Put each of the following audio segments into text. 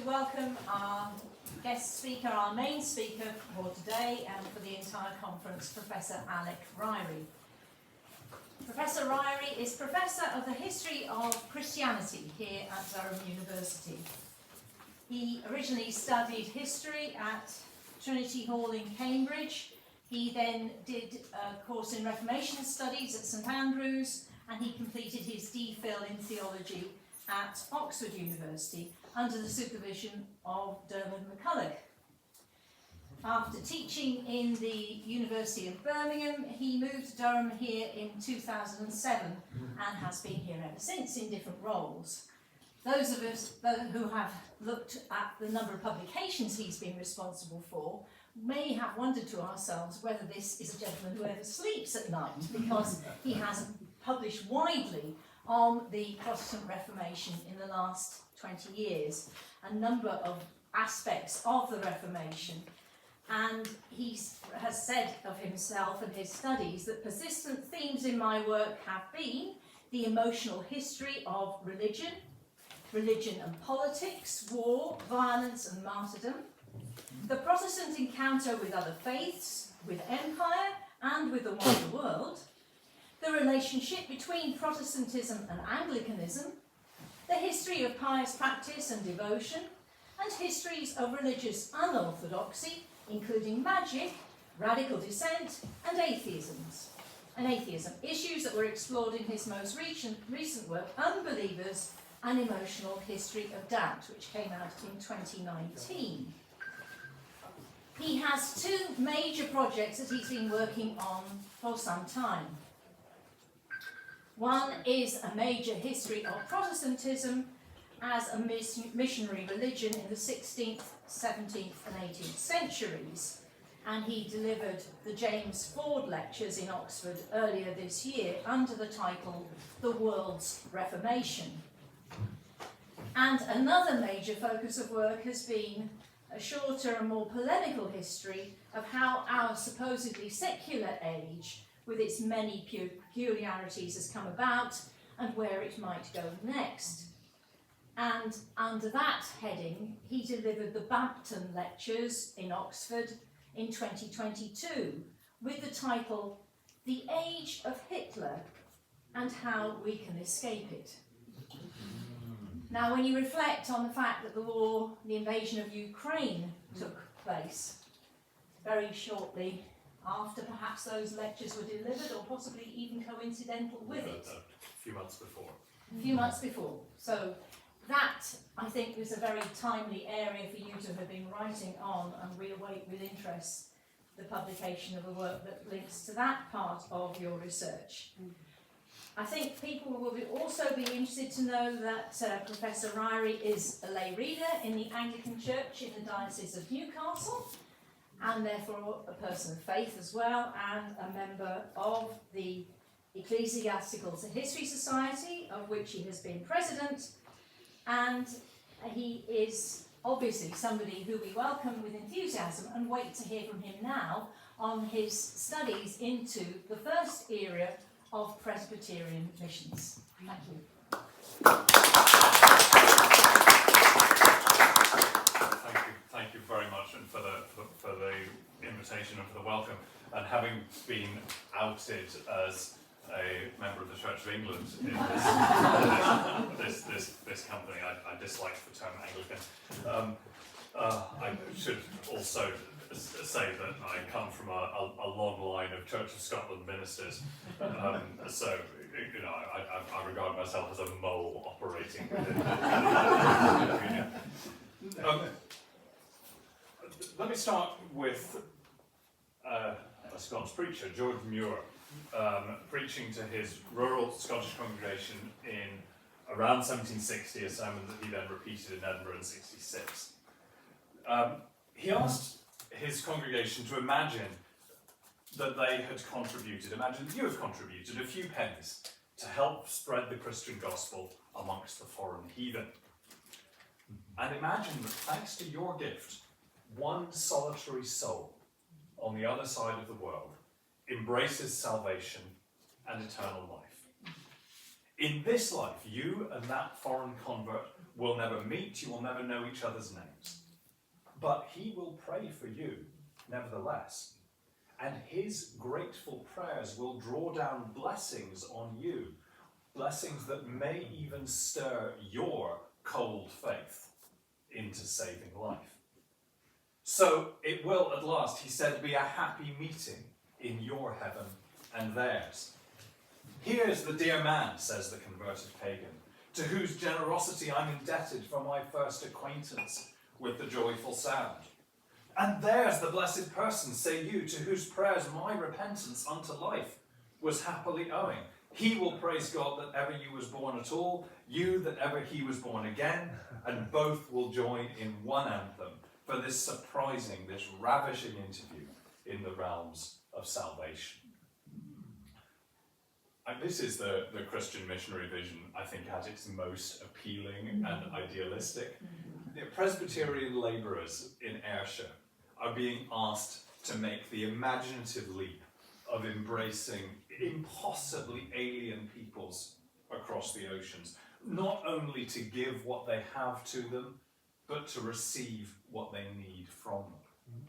welcome our guest speaker, our main speaker for today and for the entire conference, Professor Alec Ryrie. Professor Ryrie is Professor of the History of Christianity here at Durham University. He originally studied history at Trinity Hall in Cambridge. He then did a course in Reformation studies at St Andrews, and he completed his DPhil in theology at Oxford University under the supervision of Dermot McCulloch. After teaching in the University of Birmingham, he moved to Durham here in 2007 and has been here ever since in different roles. Those of us who have looked at the number of publications he's been responsible for may have wondered to ourselves whether this is a gentleman who ever sleeps at night, because he has published widely on the Protestant Reformation in the last 20 years, a number of aspects of the Reformation, and he has said of himself and his studies that persistent themes in my work have been the emotional history of religion, religion and politics, war, violence and martyrdom, the Protestant encounter with other faiths, with empire and with the wider world, the relationship between Protestantism and Anglicanism, the history of pious practice and devotion, and histories of religious unorthodoxy, including magic, radical dissent, and atheism, issues that were explored in his most recent work, Unbelievers, An Emotional History of Doubt, which came out in 2019. He has two major projects that he's been working on for some time. One is a major history of Protestantism as a missionary religion in the 16th, 17th and 18th centuries, and he delivered the James Ford Lectures in Oxford earlier this year under the title The World's Reformation. And another major focus of work has been a shorter and more polemical history of how our supposedly secular age, with its many peculiarities, has come about and where it might go next. And under that heading, he delivered the Bampton Lectures in Oxford in 2022 with the title The Age of Hitler and How We Can Escape It. Now, when you reflect on the fact that the invasion of Ukraine took place very shortly after perhaps those lectures were delivered, or possibly even coincidental with it. A few months before. A few months before. So that, I think, is a very timely area for you to have been writing on, and we await with interest the publication of a work that links to that part of your research. I think people will also be interested to know that Professor Ryrie is a lay reader in the Anglican Church in the Diocese of Newcastle, and therefore a person of faith as well, and a member of the Ecclesiastical History Society, of which he has been president, and he is obviously somebody who we welcome with enthusiasm and wait to hear from him now on his studies into the first era of Presbyterian missions. Thank you. Thank you very much, and for the invitation and for the welcome. And having been outed as a member of the Church of England in this company, I dislike the term Anglican. I should also say that I come from a long line of Church of Scotland ministers, so you know I regard myself as a mole operating within the union. Let me start with a Scots preacher, George Muir, preaching to his rural Scottish congregation in around 1760, a sermon that he then repeated in Edinburgh in 66. He asked his congregation to imagine that they had contributed, imagine that you have contributed a few pennies to help spread the Christian gospel amongst the foreign heathen. And imagine that thanks to your gift, one solitary soul on the other side of the world embraces salvation and eternal life. In this life, you and that foreign convert will never meet, you will never know each other's names. But he will pray for you, nevertheless. And his grateful prayers will draw down blessings on you, blessings that may even stir your cold faith into saving life. So it will at last, he said, be a happy meeting in your heaven and theirs. Here's the dear man, says the converted pagan, to whose generosity I'm indebted for my first acquaintance with the joyful sound. And there's the blessed person, say you, to whose prayers my repentance unto life was happily owing. He will praise God that ever you was born at all, you that ever he was born again, and both will join in one anthem for this surprising, this ravishing interview in the realms of salvation. And this is the Christian missionary vision, I think, at its most appealing and idealistic. The Presbyterian labourers in Ayrshire are being asked to make the imaginative leap of embracing impossibly alien peoples across the oceans, not only to give what they have to them, but to receive what they need from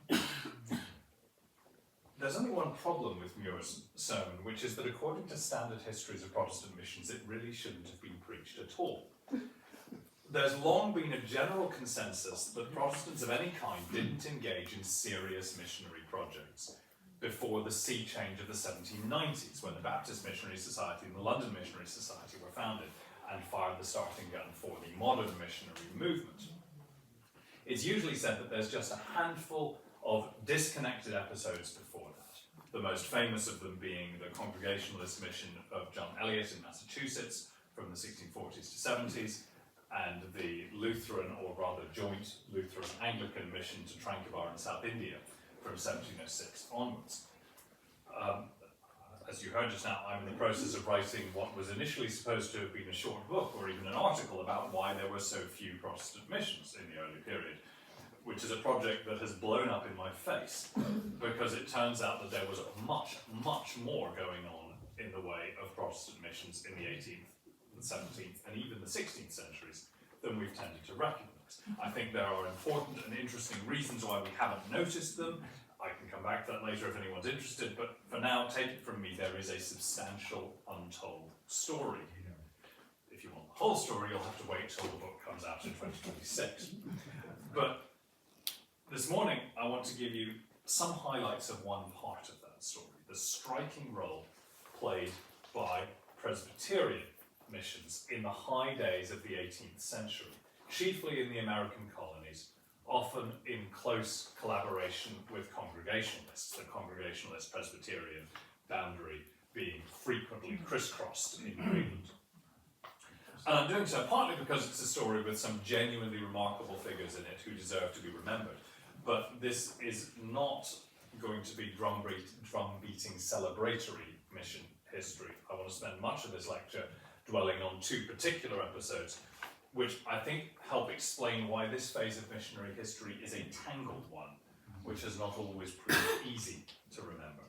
them. There's only one problem with Muir's sermon, which is that according to standard histories of Protestant missions, it really shouldn't have been preached at all. There's long been a general consensus that Protestants of any kind didn't engage in serious missionary projects before the sea change of the 1790s, when the Baptist Missionary Society and the London Missionary Society were founded and fired the starting gun for the modern missionary movement. It's usually said that there's just a handful of disconnected episodes before that, the most famous of them being the Congregationalist mission of John Eliot in Massachusetts from the 1640s to 70s, and the Lutheran, or rather joint Lutheran-Anglican mission to Tranquebar in South India from 1706 onwards. As you heard just now, I'm in the process of writing what was initially supposed to have been a short book or even an article about why there were so few Protestant missions in the early period, which is a project that has blown up in my face because it turns out that there was much, much more going on in the way of Protestant missions in the 18th, the 17th, and even the 16th centuries than we've tended to recognise. I think there are important and interesting reasons why we haven't noticed them. I can come back to that later if anyone's interested, but for now, take it from me, there is a substantial untold story here. If you want the whole story, you'll have to wait till the book comes out in 2026. But this morning, I want to give you some highlights of one part of that story, the striking role played by Presbyterian missions in the high days of the 18th century, chiefly in the American colonies, often in close collaboration with Congregationalists, the Congregationalist Presbyterian boundary being frequently crisscrossed in New England. And I'm doing so partly because it's a story with some genuinely remarkable figures in it who deserve to be remembered, but this is not going to be drum-beating celebratory mission history. I want to spend much of this lecture dwelling on two particular episodes, which I think help explain why this phase of missionary history is a tangled one, which has not always proved easy to remember,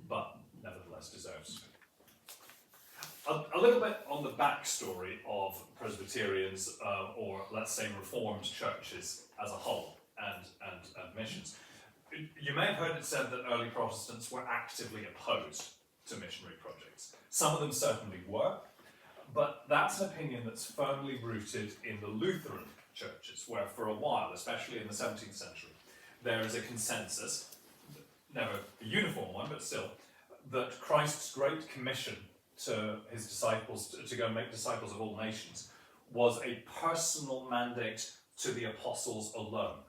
but nevertheless deserves to be. A little bit on the backstory of Presbyterians, or let's say Reformed churches as a whole, and missions. You may have heard it said that early Protestants were actively opposed to missionary projects. Some of them certainly were, but that's an opinion that's firmly rooted in the Lutheran churches, where for a while, especially in the 17th century, there is a consensus, never a uniform one, but still, that Christ's great commission to his disciples to go and make disciples of all nations was a personal mandate to the apostles alone,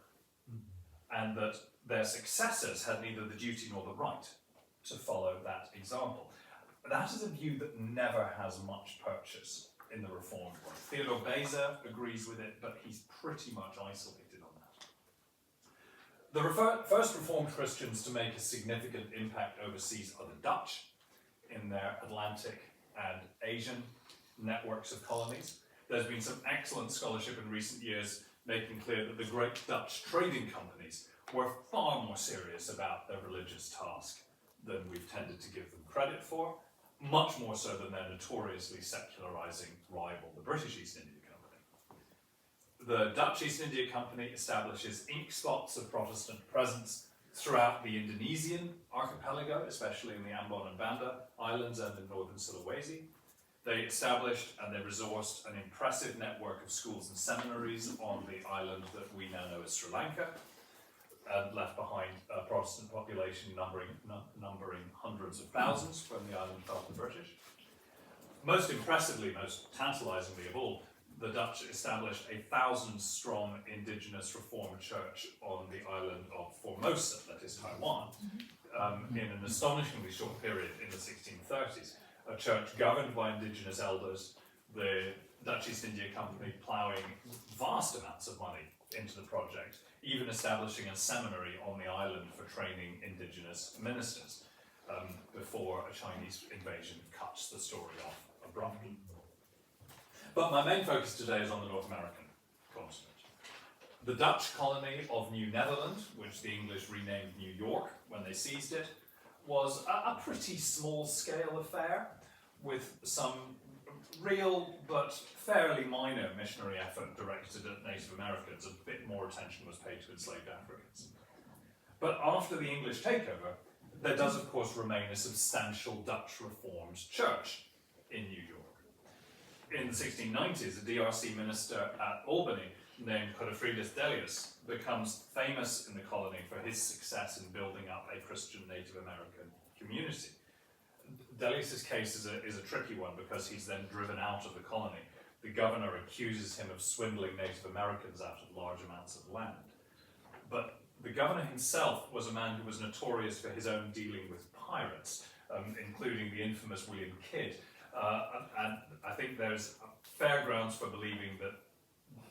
and that their successors had neither the duty nor the right to follow that example. That is a view that never has much purchase in the Reformed world. Theodore Beza agrees with it, but he's pretty much isolated on that. The first Reformed Christians to make a significant impact overseas are the Dutch in their Atlantic and Asian networks of colonies. There's been some excellent scholarship in recent years making clear that the great Dutch trading companies were far more serious about their religious task than we've tended to give them credit for, much more so than their notoriously secularizing rival, the British East India Company. The Dutch East India Company establishes ink spots of Protestant presence throughout the Indonesian archipelago, especially in the Ambon and Banda Islands and in northern Sulawesi. They established and they resourced an impressive network of schools and seminaries on the island that we now know as Sri Lanka, and left behind a Protestant population numbering hundreds of thousands when the island fell to the British. Most impressively, most tantalisingly of all, the Dutch established a 1,000-strong indigenous Reformed church on the island of Formosa, that is Taiwan, in an astonishingly short period in the 1630s. A church governed by indigenous elders, the Dutch East India Company ploughing vast amounts of money into the project, even establishing a seminary on the island for training indigenous ministers, before a Chinese invasion cuts the story off abruptly. But my main focus today is on the North American continent. The Dutch colony of New Netherland, which the English renamed New York when they seized it, was a pretty small-scale affair with some real but fairly minor missionary effort directed at Native Americans. A bit more attention was paid to enslaved Africans. But after the English takeover, there does of course remain a substantial Dutch Reformed church in New York. In the 1690s, a DRC minister at Albany named Godefridus Delius becomes famous in the colony for his success in building up a Christian Native American community. Delius's case is a tricky one because he's then driven out of the colony. The governor accuses him of swindling Native Americans out of large amounts of land. But the governor himself was a man who was notorious for his own dealing with pirates, including the infamous William Kidd. And I think there's fair grounds for believing that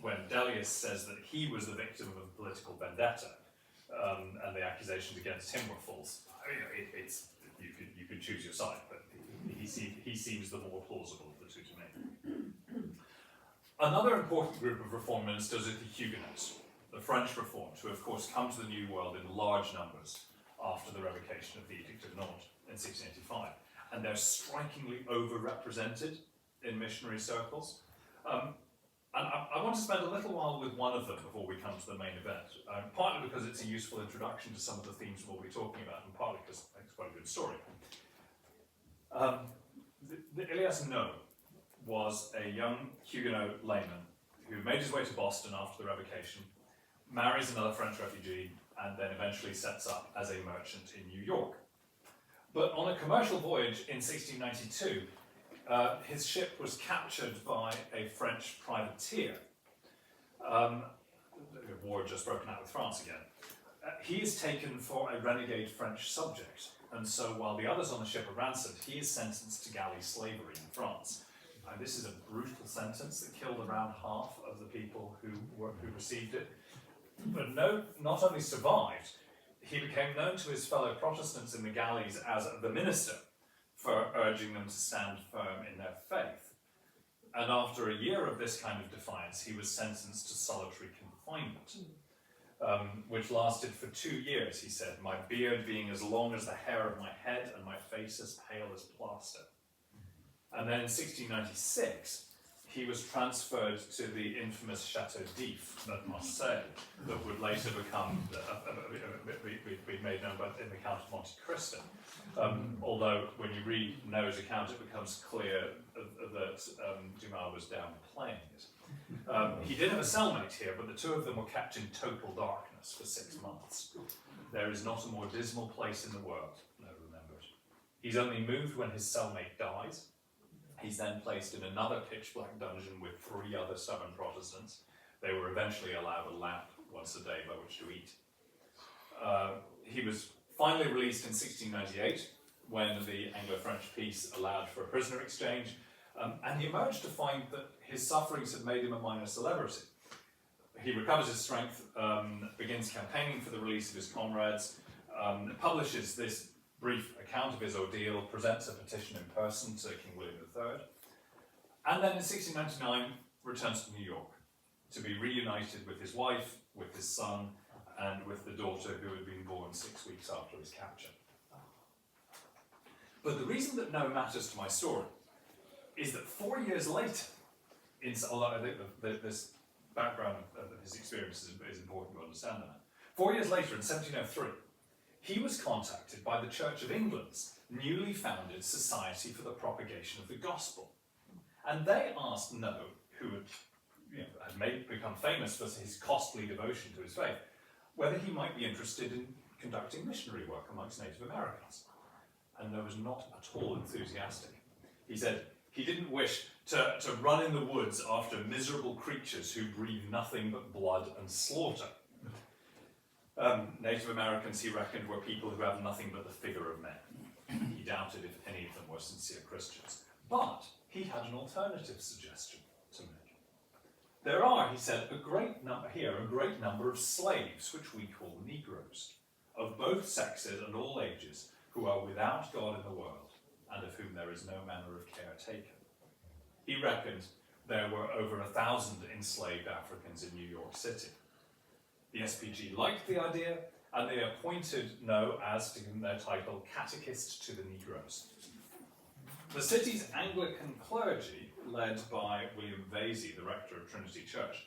when Delius says that he was the victim of a political vendetta, and the accusations against him were false, you could choose your side, but he seems the more plausible of the two to me. Another important group of reform ministers are the Huguenots, the French Reformed, who of course come to the New World in large numbers after the revocation of the Edict of Nantes in 1685. And they're strikingly overrepresented in missionary circles. And I want to spend a little while with one of them before we come to the main event, partly because it's a useful introduction to some of the themes we'll be talking about, and partly because it's quite a good story. The Elias No was a young Huguenot layman who made his way to Boston after the revocation, marries another French refugee, and then eventually sets up as a merchant in New York. But on a commercial voyage in 1692, his ship was captured by a French privateer. The war had just broken out with France again. He is taken for a renegade French subject, and so while the others on the ship are ransomed, he is sentenced to galley slavery in France. And this is a brutal sentence that killed around half of the people who received it. But not only survived, he became known to his fellow Protestants in the galleys as the minister, for urging them to stand firm in their faith. And after a year of this kind of defiance, he was sentenced to solitary confinement, which lasted for 2 years, he said, my beard being as long as the hair of my head and my face as pale as plaster. And then in 1696, he was transferred to the infamous Chateau d'If at Marseille, that would later become be made known in the Count of Monte Cristo. Although when you read No's account, it becomes clear that Dumas was downplaying it. He did have a cellmate here, but the two of them were kept in total darkness for 6 months. There is not a more dismal place in the world, No remembered. He's only moved when his cellmate dies. He's then placed in another pitch-black dungeon with 3 other stubborn Protestants. They were eventually allowed a lamp once a day by which to eat. He was finally released in 1698 when the Anglo-French peace allowed for a prisoner exchange, and he emerged to find that his sufferings had made him a minor celebrity. He recovers his strength, begins campaigning for the release of his comrades, publishes this brief account of his ordeal, presents a petition in person to King William III, and then in 1699 returns to New York to be reunited with his wife, with his son, and with the daughter who had been born 6 weeks after his capture. But the reason that No matters to my story is that 4 years later, although I think this background of his experiences is important to understand that. 4 years later, in 1703, he was contacted by the Church of England's newly founded Society for the Propagation of the Gospel. And they asked Noe, who had become famous for his costly devotion to his faith, whether he might be interested in conducting missionary work amongst Native Americans. And Noe was not at all enthusiastic. He said he didn't wish to run in the woods after miserable creatures who breathe nothing but blood and slaughter. Native Americans, he reckoned, were people who have nothing but the figure of men. He doubted if any of them were sincere Christians. But he had an alternative suggestion to make. There are, he said, a great number of slaves, which we call Negroes, of both sexes and all ages, who are without God in the world, and of whom there is no manner of care taken. He reckoned there were over 1,000 enslaved Africans in New York City. The SPG liked the idea, and they appointed Noe, as to him their title, Catechist to the Negroes. The city's Anglican clergy, led by William Vesey, the rector of Trinity Church,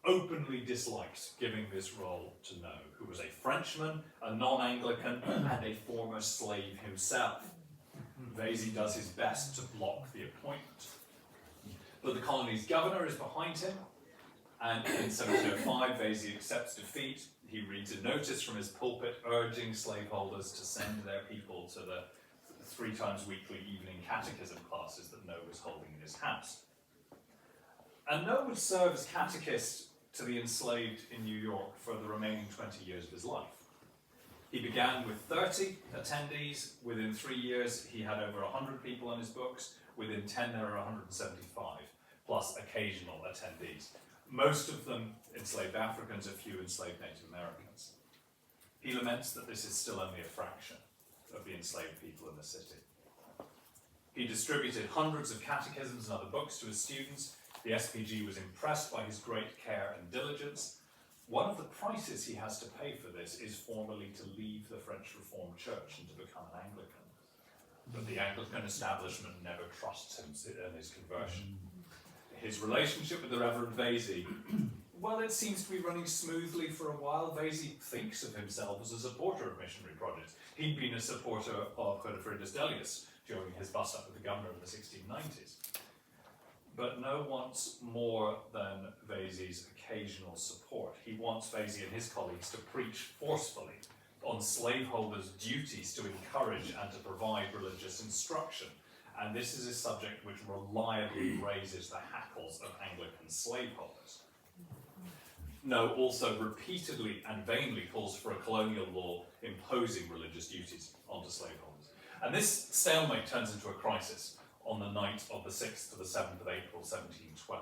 openly disliked giving this role to Noe, who was a Frenchman, a non-Anglican, and a former slave himself. Vesey does his best to block the appointment. But the colony's governor is behind him, and in 1705, Vesey accepts defeat. He reads a notice from his pulpit urging slaveholders to send their people to the 3 times weekly evening catechism classes that Noe was holding in his house. And Noe would serve as catechist to the enslaved in New York for the remaining 20 years of his life. He began with 30 attendees. Within 3 years, he had over 100 people on his books. Within 10, there are 175, plus occasional attendees. Most of them enslaved Africans, a few enslaved Native Americans. He laments that this is still only a fraction of the enslaved people in the city. He distributed hundreds of catechisms and other books to his students. The SPG was impressed by his great care and diligence. One of the prices he has to pay for this is formally to leave the French Reformed Church and to become an Anglican. But the Anglican establishment never trusts him in his conversion. His relationship with the Revd Vesey, well, it seems to be running smoothly for a while. Vesey thinks of himself as a supporter of missionary projects. He'd been a supporter of Revd Delius during his bust-up with the governor in the 1690s. But Noe wants more than Vesey's occasional support. He wants Vesey and his colleagues to preach forcefully on slaveholders' duties to encourage and to provide religious instruction. And this is a subject which reliably raises the hackles of Anglican slaveholders. Noe also repeatedly and vainly calls for a colonial law imposing religious duties onto slaveholders. And this stalemate turns into a crisis on the night of the 6th to the 7th of April 1712,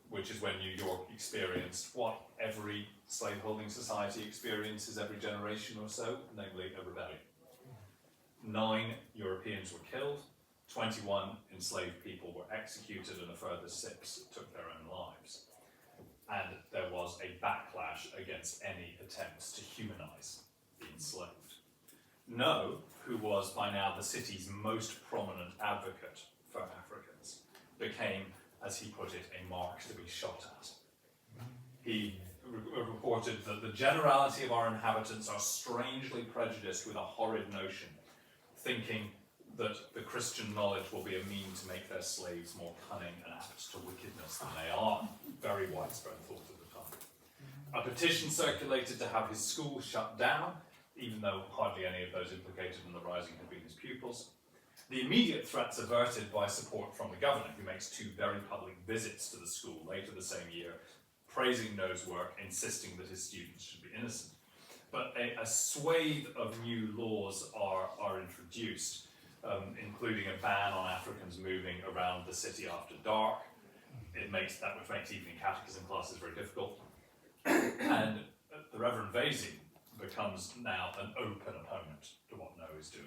which is when New York experienced what every slaveholding society experiences every generation or so, namely a rebellion. 9 Europeans were killed, 21 enslaved people were executed, and a further 6 took their own lives. And there was a backlash against any attempts to humanize the enslaved. Noe, who was by now the city's most prominent advocate for Africans, became, as he put it, a mark to be shot at. He reported that the generality of our inhabitants are strangely prejudiced with a horrid notion, thinking that the Christian knowledge will be a mean to make their slaves more cunning and apt to wickedness than they are. Very widespread thought at the time. A petition circulated to have his school shut down, even though hardly any of those implicated in the rising had been his pupils. The immediate threats averted by support from the governor, who makes 2 very public visits to the school later the same year, praising Noe's work, insisting that his students should be innocent. But a swathe of new laws are introduced, including a ban on Africans moving around the city after dark. Which makes evening catechism classes very difficult. And the Reverend Vesey becomes now an open opponent to what Noe is doing.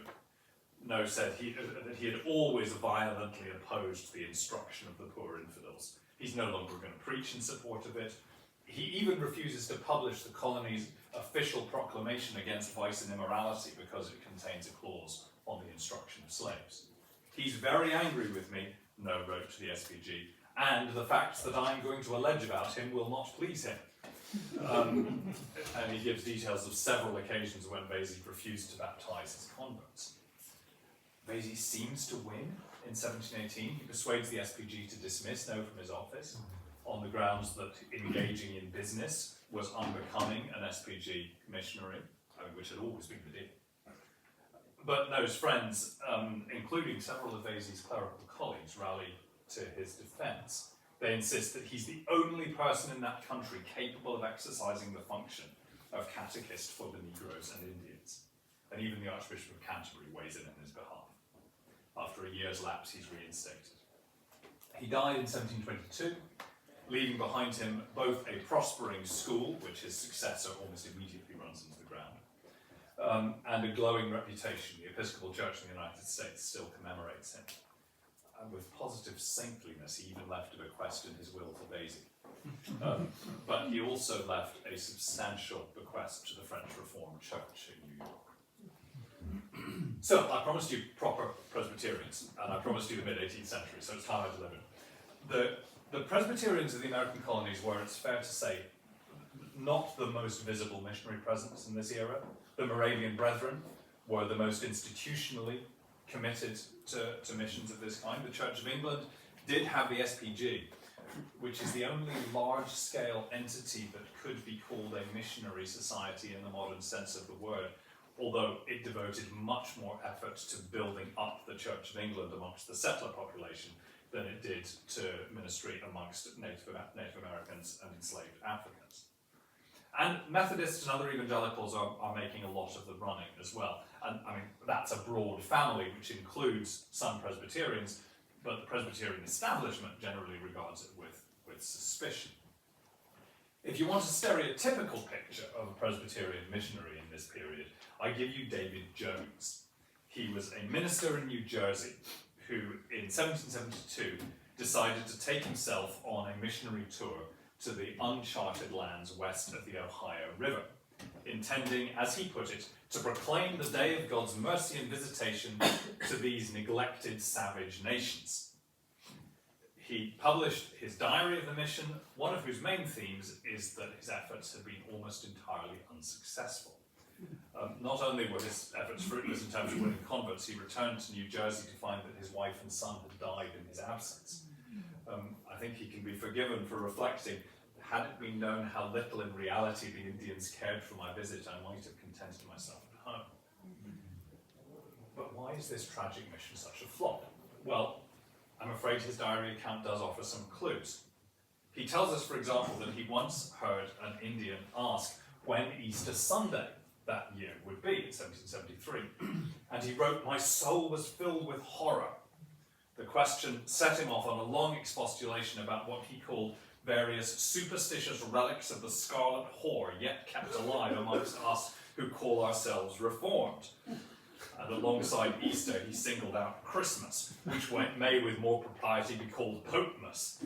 Noe said that he had always violently opposed the instruction of the poor infidels. He's no longer going to preach in support of it. He even refuses to publish the colony's official proclamation against vice and immorality because it contains a clause on the instruction of slaves. He's very angry with me, Noe wrote to the SPG, and the facts that I'm going to allege about him will not please him. And he gives details of several occasions when Vesey refused to baptise his converts. Vesey seems to win in 1718. He persuades the SPG to dismiss No from his office on the grounds that engaging in business was unbecoming an SPG missionary, which had always been the deal. But No's friends, including several of Vesey's clerical colleagues, rally to his defence. They insist that he's the only person in that country capable of exercising the function of catechist for the Negroes and Indians. And even the Archbishop of Canterbury weighs in his behalf. After a year's lapse, he's reinstated. He died in 1722, leaving behind him both a prospering school, which his successor almost immediately runs into the ground, and a glowing reputation. The Episcopal Church in the United States still commemorates him. And with positive saintliness, he even left a bequest in his will to Vesey. But he also left a substantial bequest to the French Reformed Church in New York. So, I promised you proper Presbyterians, and I promised you the mid-18th century, so it's time I delivered. The Presbyterians of the American colonies were, it's fair to say, not the most visible missionary presence in this era. The Moravian Brethren were the most institutionally committed to missions of this kind. The Church of England did have the SPG, which is the only large-scale entity that could be called a missionary society in the modern sense of the word, although it devoted much more effort to building up the Church of England amongst the settler population than it did to ministry amongst Native Americans and enslaved Africans. And Methodists and other evangelicals are making a lot of the running as well. And I mean, that's a broad family which includes some Presbyterians, but the Presbyterian establishment generally regards it with suspicion. If you want a stereotypical picture of a Presbyterian missionary in this period, I give you David Jones. He was a minister in New Jersey who, in 1772, decided to take himself on a missionary tour to the uncharted lands west of the Ohio River, intending, as he put it, to proclaim the day of God's mercy and visitation to these neglected, savage nations. He published his diary of the mission, one of whose main themes is that his efforts had been almost entirely unsuccessful. Not only were his efforts fruitless in terms of winning converts, he returned to New Jersey to find that his wife and son had died in his absence. I think he can be forgiven for reflecting, had it been known how little in reality the Indians cared for my visit, I might have contented myself at home. But why is this tragic mission such a flop? Well, I'm afraid his diary account does offer some clues. He tells us, for example, that he once heard an Indian ask when Easter Sunday that year would be, in 1773, and he wrote, "My soul was filled with horror." The question set him off on a long expostulation about what he called various superstitious relics of the scarlet whore yet kept alive amongst us who call ourselves Reformed. And alongside Easter, he singled out Christmas, which may with more propriety be called Popemas.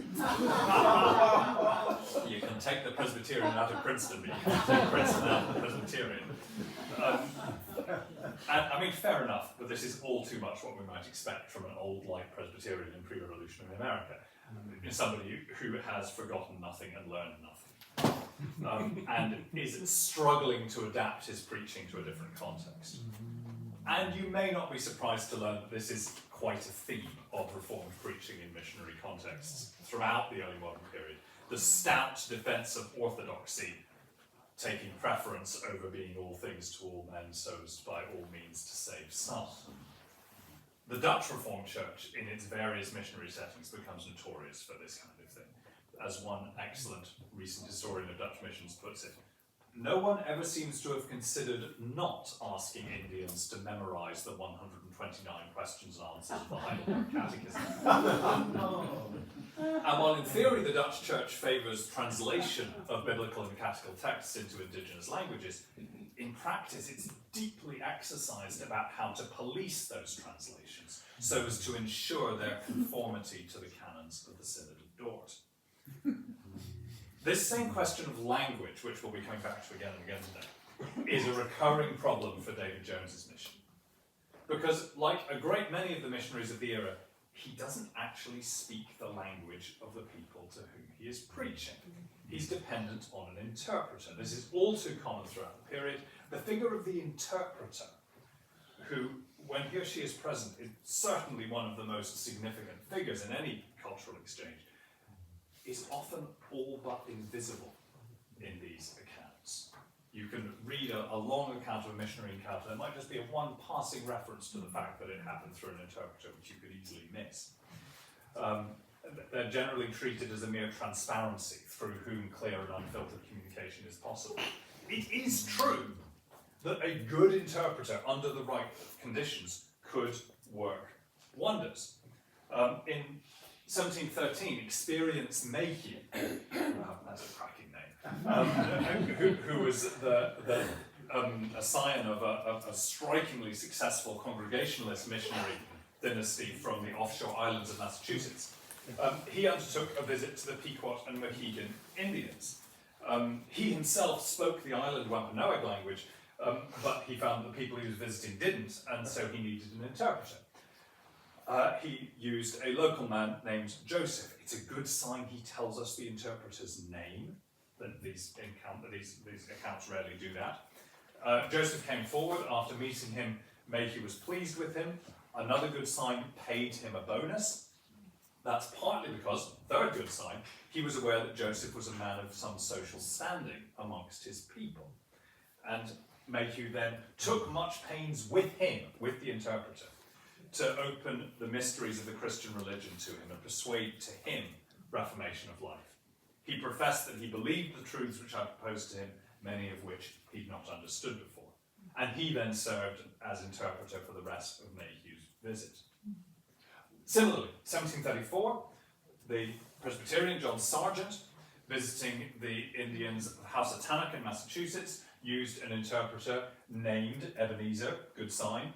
You can take the Presbyterian out of Princeton, but you can't take Princeton out of the Presbyterian. And I mean, fair enough, but this is all too much what we might expect from an old light Presbyterian in pre-revolutionary America. Somebody who has forgotten nothing and learned nothing, and is struggling to adapt his preaching to a different context. And you may not be surprised to learn that this is quite a theme of Reformed preaching in missionary contexts throughout the early modern period. The stout defence of orthodoxy, taking preference over being all things to all men, so as by all means to save some. The Dutch Reformed Church, in its various missionary settings, becomes notorious for this kind of thing. As one excellent recent historian of Dutch missions puts it, no one ever seems to have considered not asking Indians to memorize the 129 questions and answers of the Heidelberg Catechism. And while in theory the Dutch Church favours translation of biblical and catechetical texts into indigenous languages, in practice it's deeply exercised about how to police those translations so as to ensure their conformity to the canons of the Synod of Dort. This same question of language, which we'll be coming back to again and again today, is a recurring problem for David Jones's mission. Because, like a great many of the missionaries of the era, he doesn't actually speak the language of the people to whom he is preaching. He's dependent on an interpreter. This is all too common throughout the period. The figure of the interpreter, who, when he or she is present, is certainly one of the most significant figures in any cultural exchange, is often all but invisible in these accounts. You can read a long account of a missionary encounter. There might just be a one passing reference to the fact that it happened through an interpreter, which you could easily miss. They're generally treated as a mere transparency through whom clear and unfiltered communication is possible. It is true that a good interpreter, under the right conditions, could work wonders. In 1713, Experience Mayhew, that's a cracking name, who was a scion of a strikingly successful Congregationalist missionary dynasty from the offshore islands of Massachusetts. He undertook a visit to the Pequot and Mohegan Indians. He himself spoke the island Wampanoag language, but he found the people he was visiting didn't, and so he needed an interpreter. He used a local man named Joseph. It's a good sign he tells us the interpreter's name. These accounts rarely do that. Joseph came forward. After meeting him, Mayhew was pleased with him. Another good sign, paid him a bonus. That's partly because, third good sign, he was aware that Joseph was a man of some social standing amongst his people. And Mayhew then took much pains with him, with the interpreter, to open the mysteries of the Christian religion to him and persuade to him reformation of life. He professed that he believed the truths which I proposed to him, many of which he'd not understood before. And he then served as interpreter for the rest of Mayhew's visit. Similarly, 1734, the Presbyterian John Sargent, visiting the Indians of Housatonic in Massachusetts, used an interpreter named Ebenezer, good sign.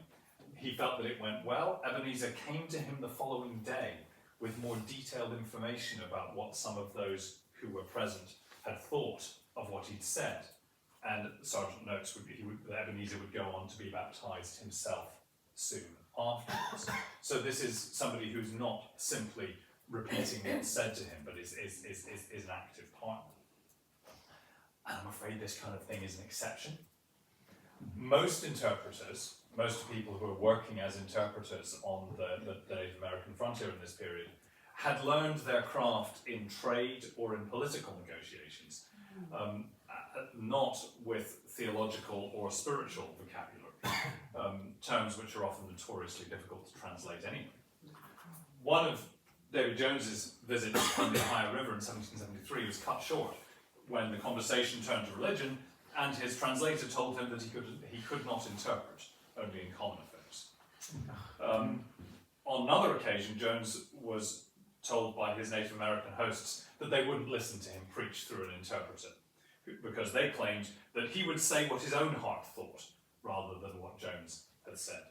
He felt that it went well. Ebenezer came to him the following day with more detailed information about what some of those who were present had thought of what he'd said. And Sargent notes that Ebenezer would go on to be baptized himself soon afterwards. So this is somebody who's not simply repeating what's said to him, but is an active partner. And I'm afraid this kind of thing is an exception. Most interpreters, most people who are working as interpreters on the Native American frontier in this period, had learned their craft in trade or in political negotiations, not with theological or spiritual vocabulary, terms which are often notoriously difficult to translate anyway. One of David Jones's visits on the Ohio River in 1773 was cut short when the conversation turned to religion, and his translator told him that he could not interpret, only in common affairs. On another occasion, Jones was told by his Native American hosts that they wouldn't listen to him preach through an interpreter, because they claimed that he would say what his own heart thought, rather than what Jones had said.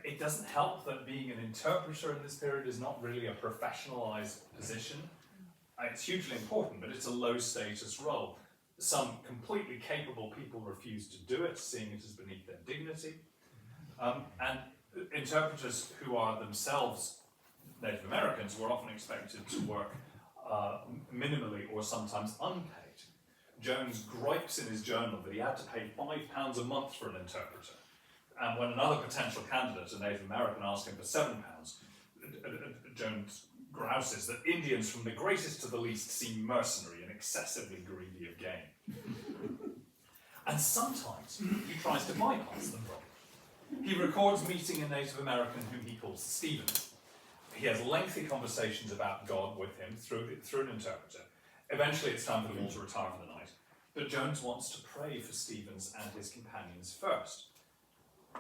It doesn't help that being an interpreter in this period is not really a professionalized position. It's hugely important, but it's a low status role. Some completely capable people refuse to do it, seeing it as beneath their dignity. And interpreters who are themselves Native Americans were often expected to work minimally or sometimes unpaid. Jones gripes in his journal that he had to pay £5 a month for an interpreter. And when another potential candidate, a Native American, asked him for £7, Jones grouses that Indians from the greatest to the least seem mercenary and excessively greedy of gain. And sometimes he tries to bypass the problem. He records meeting a Native American whom he calls Stephen. He has lengthy conversations about God with him through an interpreter. Eventually it's time for them all to retire for the night, but Jones wants to pray for Stevens and his companions first.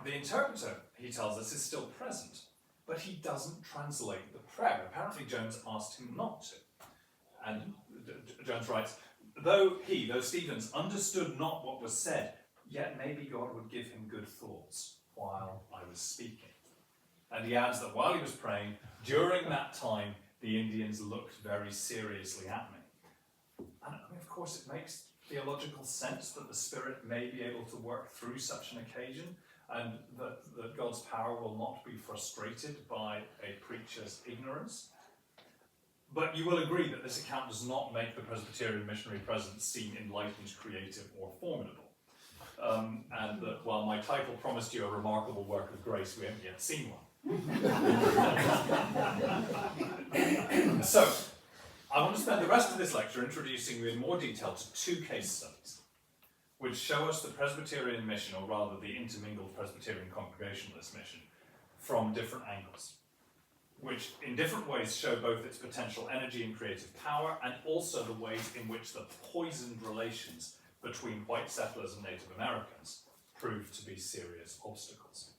The interpreter, he tells us, is still present, but he doesn't translate the prayer. Apparently Jones asked him not to. And Jones writes, though Stevens, understood not what was said, yet maybe God would give him good thoughts while I was speaking. And he adds that while he was praying, during that time, the Indians looked very seriously at me. And I mean, of course, it makes theological sense that the Spirit may be able to work through such an occasion. and that God's power will not be frustrated by a preacher's ignorance. But you will agree that this account does not make the Presbyterian missionary presence seem enlightened, creative, or formidable. And that while my title promised you a remarkable work of grace, we haven't yet seen one. So, I want to spend the rest of this lecture introducing you in more detail to two case studies, which show us the Presbyterian mission, or rather the intermingled Presbyterian Congregationalist mission, from different angles, which in different ways show both its potential energy and creative power, and also the ways in which the poisoned relations between white settlers and Native Americans proved to be serious obstacles.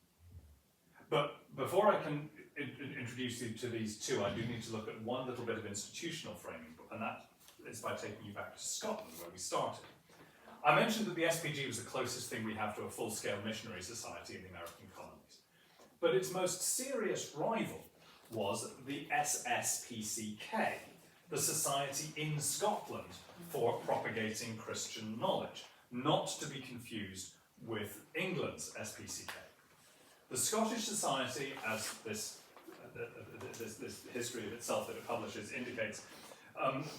But before I can introduce you to these two, I do need to look at one little bit of institutional framing, and that is by taking you back to Scotland, where we started. I mentioned that the SPG was the closest thing we have to a full-scale missionary society in the American colonies. But its most serious rival was the SSPCK, the Society in Scotland for Propagating Christian Knowledge, not to be confused with England's SPCK. The Scottish Society, as this history of itself that it publishes indicates,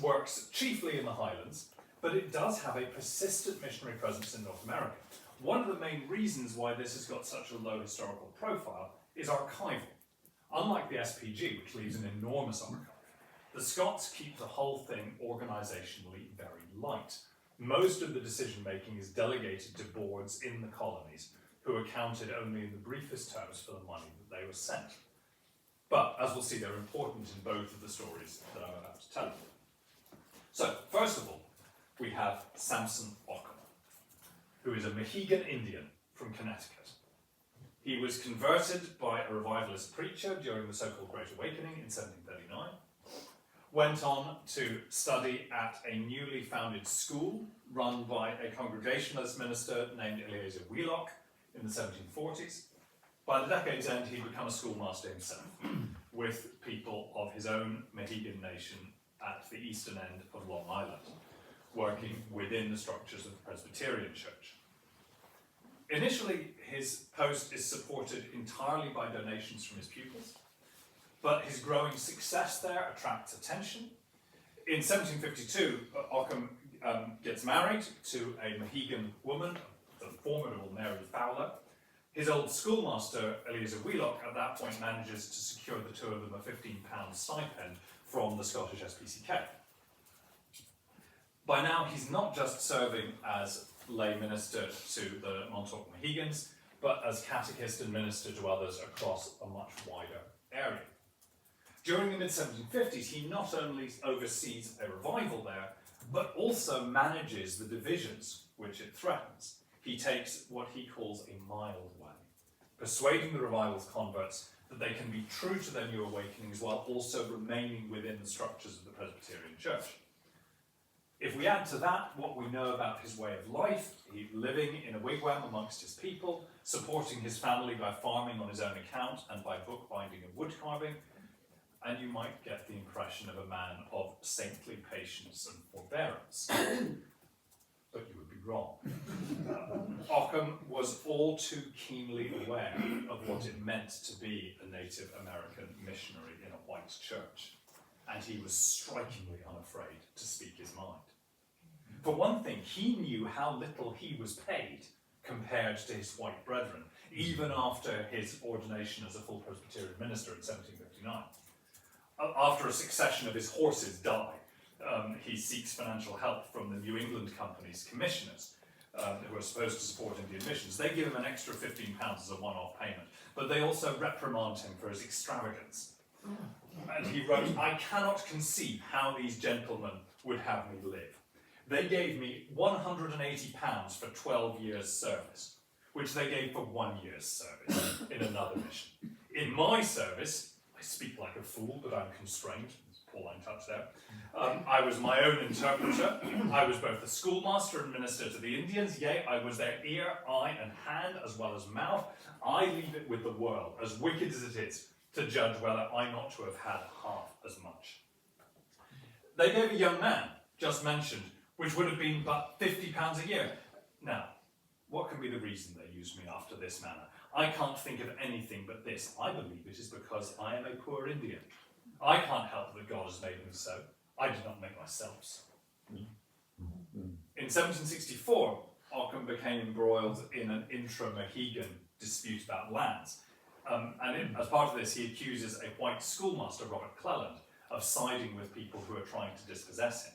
works chiefly in the Highlands, but it does have a persistent missionary presence in North America. One of the main reasons why this has got such a low historical profile is archival. Unlike the SPG, which leaves an enormous archive, the Scots keep the whole thing organisationally very light. Most of the decision-making is delegated to boards in the colonies, who accounted only in the briefest terms for the money that they were sent. But, as we'll see, they're important in both of the stories that I'm about to tell you. So, first of all, we have Samson Occam, who is a Mohegan Indian from Connecticut. He was converted by a revivalist preacher during the so-called Great Awakening in 1739, went on to study at a newly founded school run by a Congregationalist minister named Eleazar Wheelock in the 1740s. By the decade's end, he'd become a schoolmaster himself, with people of his own Mohegan nation at the eastern end of Long Island, working within the structures of the Presbyterian Church. Initially, his post is supported entirely by donations from his pupils, but his growing success there attracts attention. In 1752, Occam gets married to a Mohegan woman, the formidable Mary Fowler. His old schoolmaster, Eleazar Wheelock, at that point manages to secure the two of them a £15 stipend from the Scottish SPCK. By now, he's not just serving as lay minister to the Montauk Mohegans, but as catechist and minister to others across a much wider area. During the mid-1750s, he not only oversees a revival there, but also manages the divisions which it threatens. He takes what he calls a mild way, persuading the revival's converts that they can be true to their new awakenings while also remaining within the structures of the Presbyterian Church. If we add to that what we know about his way of life, he's living in a wigwam amongst his people, supporting his family by farming on his own account and by bookbinding and woodcarving, and you might get the impression of a man of saintly patience and forbearance. But you would be wrong. Occam was all too keenly aware of what it meant to be a Native American missionary in a white church, and he was strikingly unafraid to speak his mind. For one thing, he knew how little he was paid compared to his white brethren, even after his ordination as a full Presbyterian minister in 1759. After a succession of his horses die, he seeks financial help from the New England Company's commissioners, who are supposed to support Indian missions. They give him an extra £15 as a one-off payment, but they also reprimand him for his extravagance. And he wrote, "I cannot conceive how these gentlemen would have me live. They gave me £180 for 12 years' service, which they gave for 1 year's service in another mission. In my service, I speak like a fool, but I'm constrained." Pauline touch there. "I was my own interpreter. I was both a schoolmaster and minister to the Indians. Yea, I was their ear, eye, and hand, as well as mouth. I leave it with the world, as wicked as it is, to judge whether I not to have had half as much." They gave a young man, just mentioned, which would have been but £50 a year. Now, What can be the reason they use me after this manner? I can't think of anything but this. I believe it is because I am a poor Indian. I can't help that God has made me so. I did not make myself so. In 1764, Ockham became embroiled in an intra-Mohegan dispute about lands. As part of this, he accuses a white schoolmaster, Robert Cleland, of siding with people who are trying to dispossess him.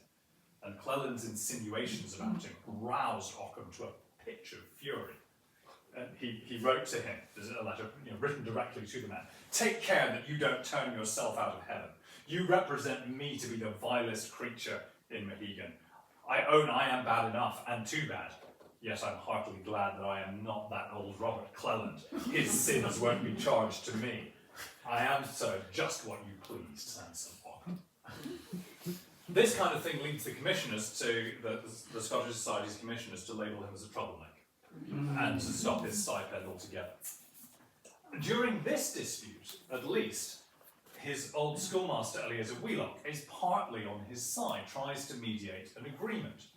And Cleland's insinuations about him roused Ockham to a pitch of fury. He wrote to him, there's a letter written directly to the man, "Take care that you don't turn yourself out of heaven. You represent me to be the vilest creature in Mohegan. I own I am bad enough, and too bad. Yet I'm heartily glad that I am not that old Robert Cleland. His sins won't be charged to me. I am, sir, just what you pleased, Sansom Ockham." This kind of thing leads the commissioners to, the Scottish Society's commissioners, to label him as a troublemaker and to stop his stipend altogether. During this dispute, at least, his old schoolmaster Eleazar Wheelock is partly on his side, tries to mediate an agreement.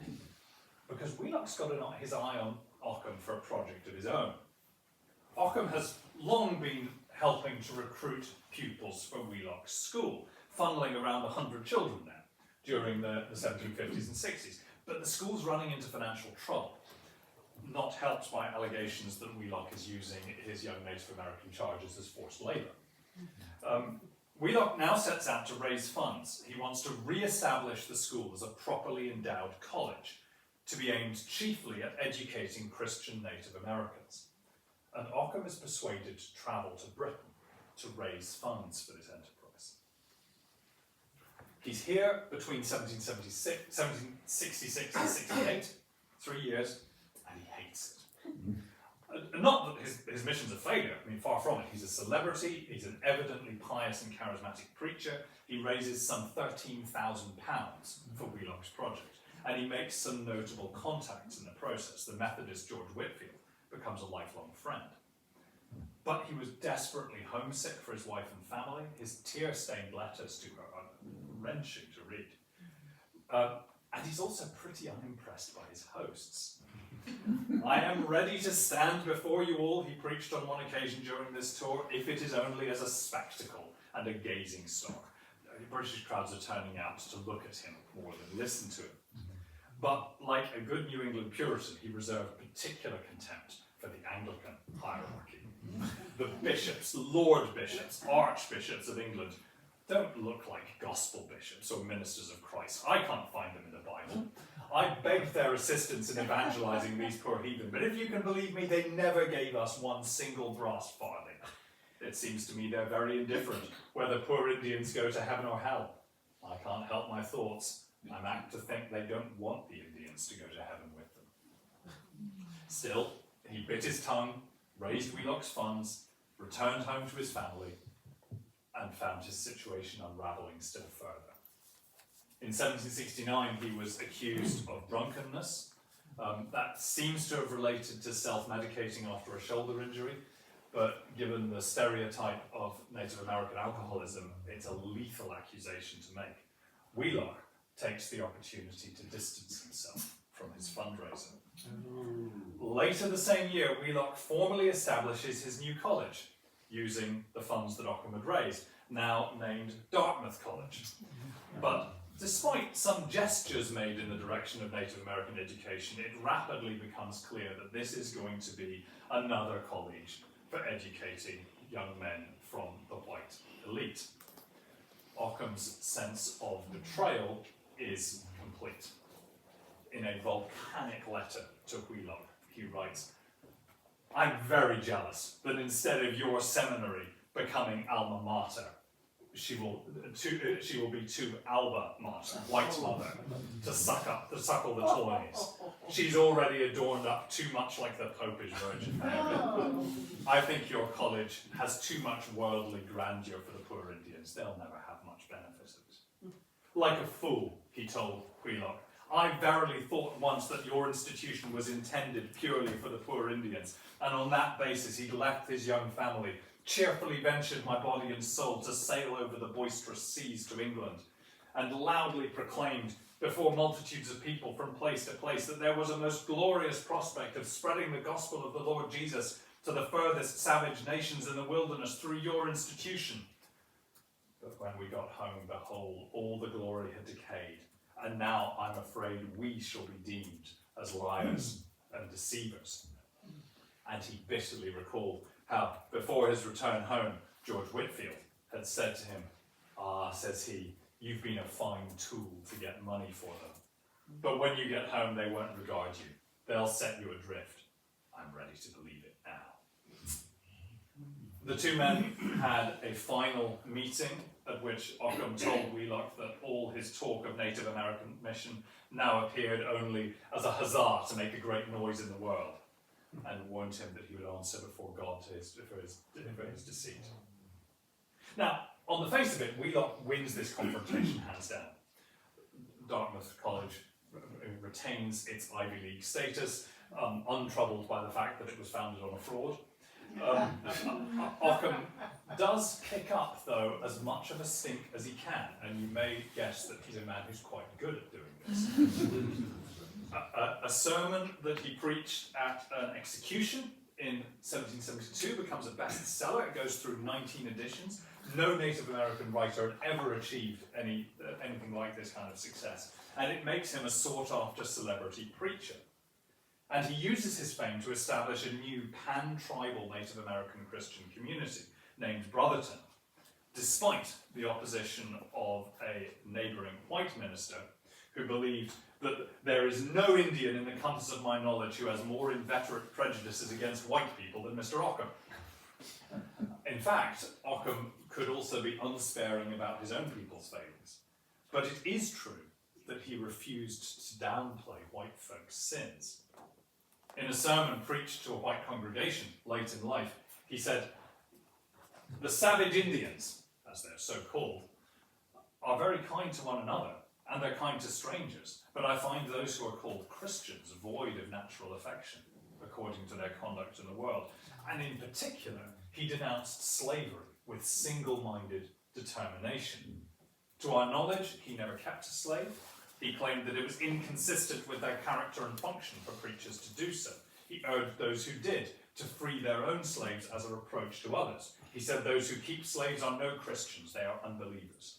Because Wheelock's got his eye on Ockham for a project of his own. Ockham has long been helping to recruit pupils for Wheelock's school, funneling around 100 children now during the 1750s and 60s. But the school's running into financial trouble, not helped by allegations that Wheelock is using his young Native American charges as forced labour. Wheelock now sets out to raise funds. He wants to re-establish the school as a properly endowed college, to be aimed chiefly at educating Christian Native Americans. And Ockham is persuaded to travel to Britain to raise funds for this enterprise. He's here between 1766 and 68, 3 years, and he hates it. Not that his mission's a failure, I mean, far from it. He's a celebrity, he's an evidently pious and charismatic preacher. He raises some £13,000 for Wheelock's project, and he makes some notable contacts in the process. The Methodist George Whitfield becomes a lifelong friend. But he was desperately homesick for his wife and family. His tear-stained letters to her are wrenching to read. And he's also pretty unimpressed by his hosts. "I am ready to stand before you all," he preached on one occasion during this tour, "if it is only as a spectacle and a gazing stock." British crowds are turning out to look at him more than listen to him. But like a good New England Puritan, he reserved particular contempt for the Anglican hierarchy. The bishops, Lord Bishops, Archbishops of England don't look like gospel bishops or ministers of Christ. I can't find them in the Bible. I begged their assistance in evangelizing these poor heathen, but if you can believe me, they never gave us one single brass farthing. It seems to me they're very indifferent whether poor Indians go to heaven or hell. I can't help my thoughts. I'm apt to think they don't want the Indians to go to heaven with them. Still, he bit his tongue, raised Wheelock's funds, returned home to his family, and found his situation unravelling still further. In 1769, he was accused of drunkenness. That seems to have related to self-medicating after a shoulder injury, but given the stereotype of Native American alcoholism, it's a lethal accusation to make. Wheelock takes the opportunity to distance himself from his fundraiser. Later the same year, Wheelock formally establishes his new college, using the funds that Ockham had raised, now named Dartmouth College. But despite some gestures made in the direction of Native American education, it rapidly becomes clear that this is going to be another college for educating young men from the white elite. Ockham's sense of betrayal is complete. In a volcanic letter to Wheelock, he writes, "I'm very jealous that instead of your seminary becoming alma mater, she will be too alba mater, white mother, to suckle the toys. She's already adorned up too much like the Popish Virgin Mary. I think your college has too much worldly grandeur for the poor Indians. They'll never have much benefit of it." Like a fool, he told Wheelock, "I verily thought once that your institution was intended purely for the poor Indians, and on that basis he left his young family, cheerfully ventured my body and soul to sail over the boisterous seas to England, and loudly proclaimed, before multitudes of people from place to place, that there was a most glorious prospect of spreading the gospel of the Lord Jesus to the furthest savage nations in the wilderness through your institution. But when we got home, behold, all the glory had decayed, and now I'm afraid we shall be deemed as liars and deceivers. And he bitterly recalled how, before his return home, George Whitefield had said to him, "Ah," says he, "you've been a fine tool to get money for them. But when you get home, they won't regard you. They'll set you adrift." I'm ready to believe it now. The two men had a final meeting at which Ockham told Wheelock that all his talk of Native American mission now appeared only as a huzzah to make a great noise in the world, and warned him that he would answer before God for his deceit. Now, on the face of it, Wheelock wins this confrontation hands down. Dartmouth College retains its Ivy League status, untroubled by the fact that it was founded on a fraud. Ockham does kick up, though, as much of a stink as he can, and you may guess that he's a man who's quite good at doing this. A sermon that he preached at an execution in 1772 becomes a bestseller. It goes through 19 editions. No Native American writer had ever achieved anything like this kind of success, and it makes him a sought-after celebrity preacher. And he uses his fame to establish a new pan-tribal Native American Christian community named Brotherton, despite the opposition of a neighbouring white minister who believed that there is no Indian in the compass of my knowledge who has more inveterate prejudices against white people than Mr. Ockham. In fact, Ockham could also be unsparing about his own people's failings. But it is true that he refused to downplay white folks' sins. In a sermon preached to a white congregation late in life, he said, "The savage Indians, as they're so called, are very kind to one another, and they're kind to strangers, but I find those who are called Christians void of natural affection, according to their conduct in the world." And in particular, he denounced slavery with single-minded determination. To our knowledge, he never kept a slave. He claimed that it was inconsistent with their character and function for preachers to do so. He urged those who did to free their own slaves as a reproach to others. He said those who keep slaves are no Christians, they are unbelievers.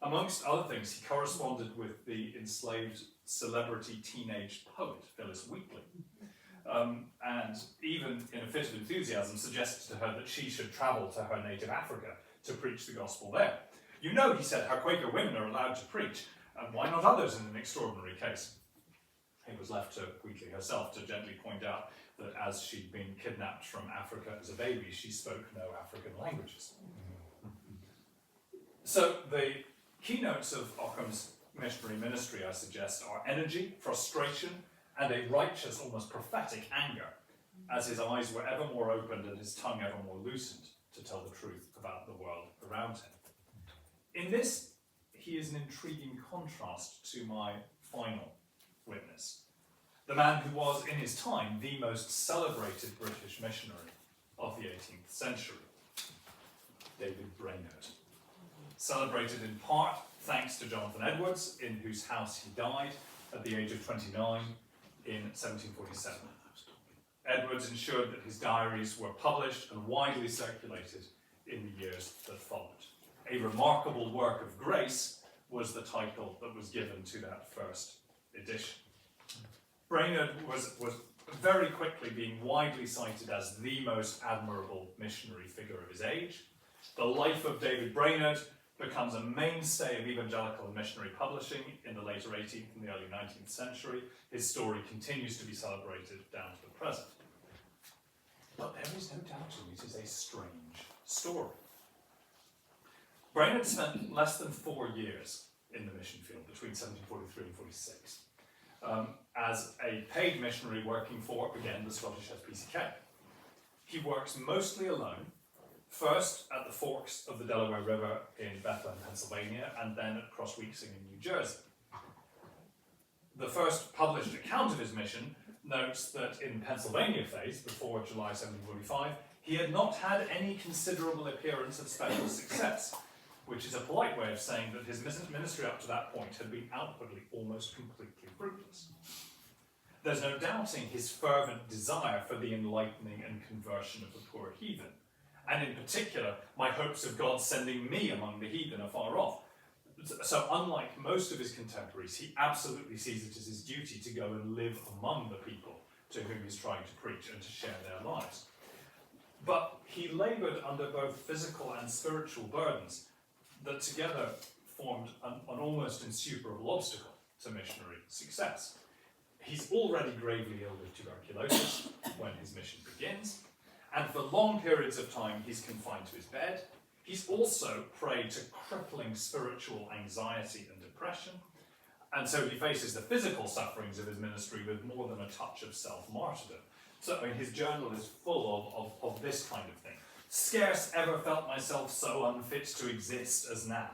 Amongst other things, he corresponded with the enslaved celebrity teenage poet Phyllis Wheatley, and even in a fit of enthusiasm suggested to her that she should travel to her native Africa to preach the gospel there. "You know," he said, "how Quaker women are allowed to preach, and why not others in an extraordinary case?" It was left to Wheatley herself to gently point out that as she'd been kidnapped from Africa as a baby, she spoke no African languages. So the keynotes of Ockham's missionary ministry, I suggest, are energy, frustration, and a righteous, almost prophetic anger, as his eyes were ever more opened and his tongue ever more loosened to tell the truth about the world around him. In this, he is an intriguing contrast to my final witness, the man who was, in his time, the most celebrated British missionary of the 18th century, David Brainerd. Celebrated in part thanks to Jonathan Edwards, in whose house he died at the age of 29 in 1747. Edwards ensured that his diaries were published and widely circulated in the years that followed. "A Remarkable Work of Grace" was the title that was given to that first edition. Brainerd was very quickly being widely cited as the most admirable missionary figure of his age. The life of David Brainerd becomes a mainstay of evangelical and missionary publishing in the later 18th and the early 19th century. His story continues to be celebrated down to the present. But there is no doubting it is a strange story. Brainerd spent less than 4 years in the mission field between 1743 and 46 as a paid missionary working for, again, the Scottish SPCK. He works mostly alone, first at the forks of the Delaware River in Bethlehem, Pennsylvania, and then at Cross Weeksing in New Jersey. The first published account of his mission notes that in the Pennsylvania phase, before July 1745, he had not had any considerable appearance of special success. which is a polite way of saying that his ministry up to that point had been outwardly almost completely fruitless. There's no doubting his fervent desire for the enlightening and conversion of the poor heathen, and in particular, my hopes of God sending me among the heathen afar off. So unlike most of his contemporaries, he absolutely sees it as his duty to go and live among the people to whom he's trying to preach and to share their lives. But he laboured under both physical and spiritual burdens that together formed an almost insuperable obstacle to missionary success. He's already gravely ill with tuberculosis when his mission begins, and for long periods of time he's confined to his bed. He's also prey to crippling spiritual anxiety and depression, and so he faces the physical sufferings of his ministry with more than a touch of self-martyrdom. So I mean, his journal is full of this kind of thing. Scarce ever felt myself so unfit to exist as now.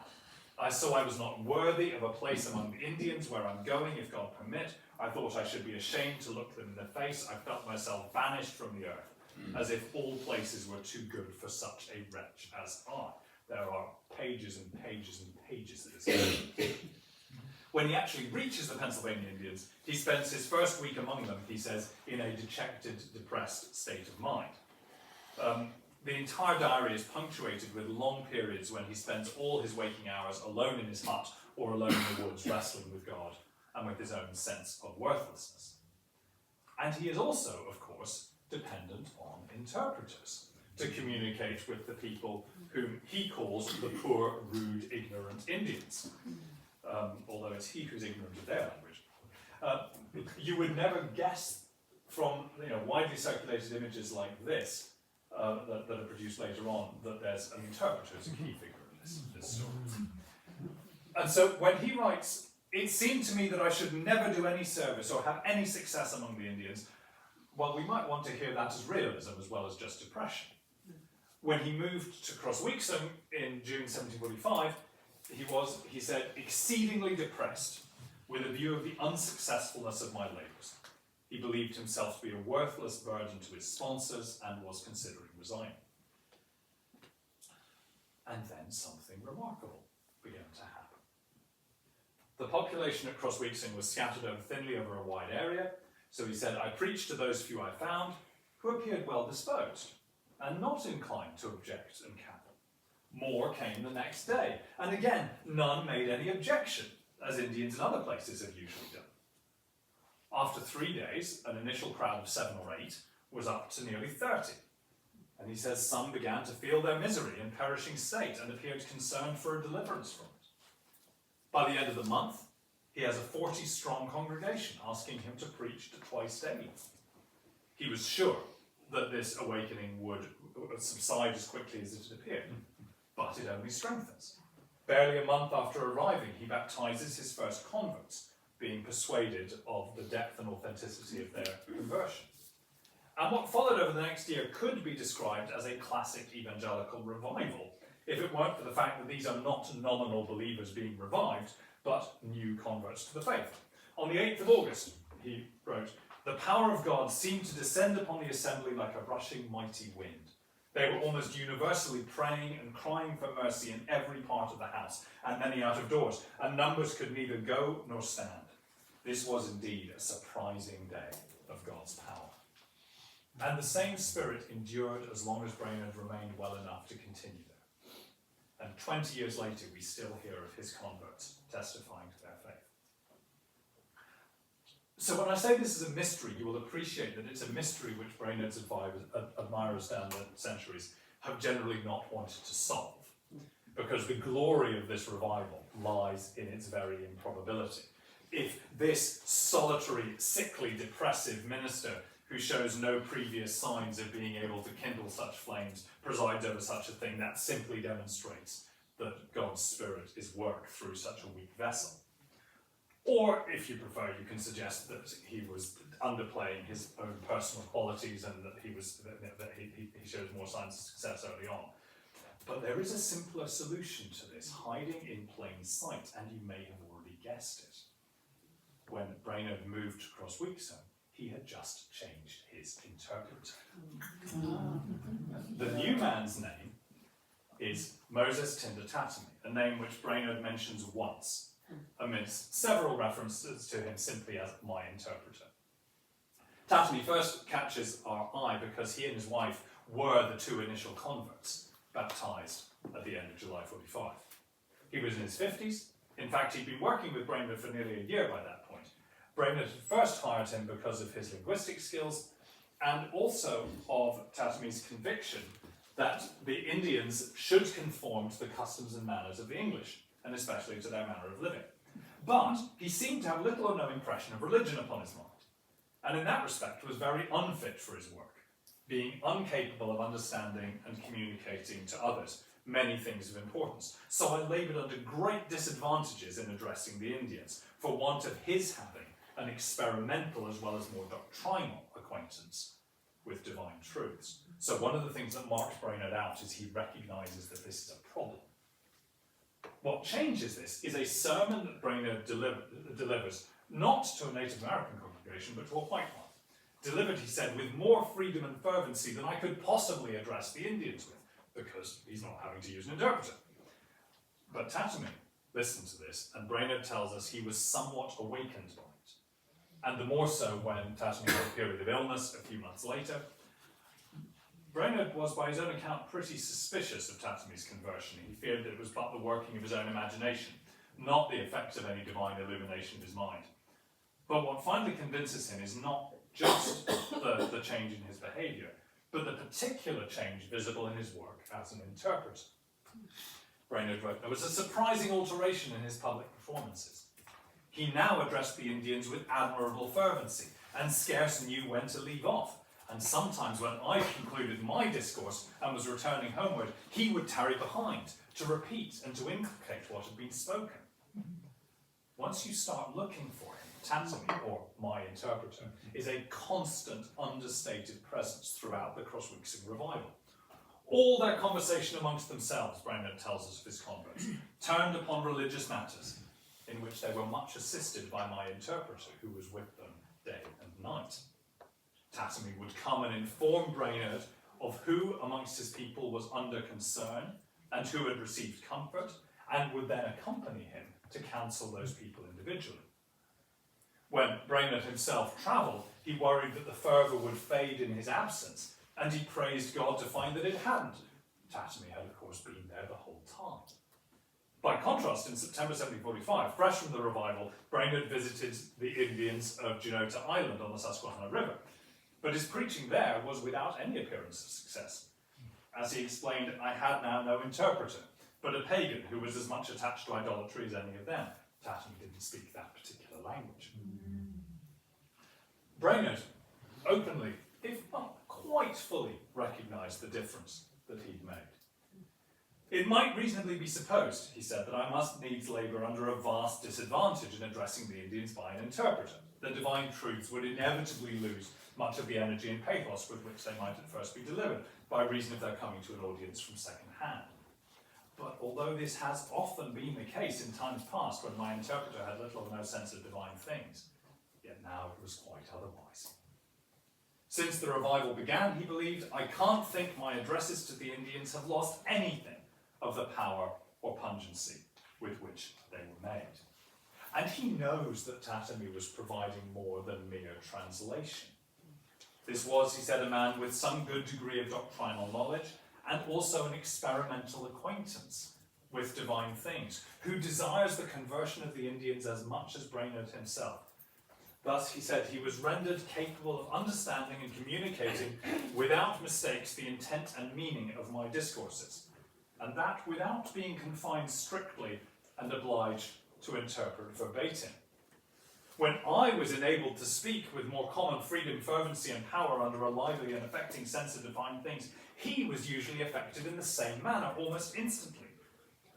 I saw I was not worthy of a place among the Indians where I'm going, if God permit. I thought I should be ashamed to look them in the face. I felt myself banished from the earth, as if all places were too good for such a wretch as I. There are pages and pages and pages of this. When he actually reaches the Pennsylvania Indians, he spends his first week among them, he says, in a dejected, depressed state of mind. The entire diary is punctuated with long periods when he spends all his waking hours alone in his hut or alone in the woods wrestling with God and with his own sense of worthlessness. And he is also, of course, dependent on interpreters to communicate with the people whom he calls the poor, rude, ignorant Indians. Although it's he who's ignorant of their language. You would never guess from widely circulated images like this that are produced later on that there's an interpreter as a key figure in this story. And so when he writes, it seemed to me that I should never do any service or have any success among the Indians, well, we might want to hear that as realism as well as just depression. When he moved to Crossweekson in June 1745, he said, exceedingly depressed with a view of the unsuccessfulness of my labours. He believed himself to be a worthless burden to his sponsors and was considering resigning. And then something remarkable began to happen. The population at Crossweekson was scattered thinly over a wide area, so he said, I preached to those few I found, who appeared well disposed, and not inclined to object and cavil. More came the next day, and again, none made any objection, as Indians in other places have usually done. After 3 days, an initial crowd of 7 or 8 was up to nearly 30. And he says some began to feel their misery and perishing state and appeared concerned for a deliverance from it. By the end of the month, he has a 40-strong congregation asking him to preach twice daily. He was sure that this awakening would subside as quickly as it had appeared, but it only strengthens. Barely a month after arriving, he baptizes his first converts, being persuaded of the depth and authenticity of their conversion. And what followed over the next year could be described as a classic evangelical revival, if it weren't for the fact that these are not nominal believers being revived, but new converts to the faith. On the 8th of August, he wrote, the power of God seemed to descend upon the assembly like a rushing mighty wind. They were almost universally praying and crying for mercy in every part of the house, and many out of doors, and numbers could neither go nor stand. This was indeed a surprising day of God's power. And the same spirit endured as long as Brainerd remained well enough to continue there. And 20 years later, we still hear of his converts testifying to their faith. So when I say this is a mystery, you will appreciate that it's a mystery which Brainerd's admirers down the centuries have generally not wanted to solve, because the glory of this revival lies in its very improbability. If this solitary, sickly, depressive minister who shows no previous signs of being able to kindle such flames presides over such a thing, that simply demonstrates that God's Spirit is worked through such a weak vessel. Or, if you prefer, you can suggest that he was underplaying his own personal qualities and that he shows more signs of success early on. But there is a simpler solution to this, hiding in plain sight, and you may have already guessed it. When Brainerd moved to Crossweekson, he had just changed his interpreter. The new man's name, is Moses Tindertatamy, a name which Brainerd mentions once, amidst several references to him simply as my interpreter. Tatamy first catches our eye because he and his wife were the two initial converts baptised at the end of July 45. He was in his 50s. In fact, he'd been working with Brainerd for nearly a year by that point. Brainerd had first hired him because of his linguistic skills and also of Tatamy's conviction that the Indians should conform to the customs and manners of the English, and especially to their manner of living. But he seemed to have little or no impression of religion upon his mind, and in that respect was very unfit for his work, being incapable of understanding and communicating to others many things of importance. So I laboured under great disadvantages in addressing the Indians, for want of his having an experimental as well as more doctrinal acquaintance with divine truths. So one of the things that marked Brainerd out is he recognises that this is a problem. What changes this is a sermon that Brainerd delivers, not to a Native American congregation, but to a white one. Delivered, he said, with more freedom and fervency than I could possibly address the Indians with, because he's not having to use an interpreter. But Tatamy listened to this, and Brainerd tells us he was somewhat awakened by it. And the more so when Tatamy had a period of illness a few months later. Brainerd was, by his own account, pretty suspicious of Tatamy's conversion. He feared that it was but the working of his own imagination, not the effect of any divine illumination of his mind. But what finally convinces him is not just the change in his behaviour, but the particular change visible in his work as an interpreter. Brainerd wrote, there was a surprising alteration in his public performances. He now addressed the Indians with admirable fervency, and scarce knew when to leave off. And sometimes when I concluded my discourse and was returning homeward, he would tarry behind to repeat and to inculcate what had been spoken. Once you start looking for him, Tatamy, or my interpreter, is a constant, understated presence throughout the Crossweeksing revival. All their conversation amongst themselves, Brainerd tells us of his converts, turned upon religious matters, in which they were much assisted by my interpreter, who was with them day and night. Tatamy would come and inform Brainerd of who amongst his people was under concern and who had received comfort, and would then accompany him to counsel those people individually. When Brainerd himself travelled, he worried that the fervour would fade in his absence, and he praised God to find that it hadn't. Tatamy had, of course, been there the whole time. By contrast, in September 1745, fresh from the revival, Brainerd visited the Indians of Junota Island on the Susquehanna River. But his preaching there was without any appearance of success. As he explained, I had now no interpreter, but a pagan who was as much attached to idolatry as any of them. Tatamy didn't speak that particular language. Brainerd openly, if not quite fully, recognised the difference that he'd made. It might reasonably be supposed, he said, that I must needs labour under a vast disadvantage in addressing the Indians by an interpreter. The divine truths would inevitably lose much of the energy and pathos with which they might at first be delivered, by reason of their coming to an audience from second hand. But although this has often been the case in times past when my interpreter had little or no sense of divine things, yet now it was quite otherwise. Since the revival began, he believed, I can't think my addresses to the Indians have lost anything of the power or pungency with which they were made. And he knows that Tatamy was providing more than mere translation. This was, he said, a man with some good degree of doctrinal knowledge and also an experimental acquaintance with divine things, who desires the conversion of the Indians as much as Brainerd himself. Thus, he said, he was rendered capable of understanding and communicating without mistakes the intent and meaning of my discourses, and that without being confined strictly and obliged to interpret verbatim. When I was enabled to speak with more common freedom, fervency, and power under a lively and affecting sense of divine things, he was usually affected in the same manner, almost instantly,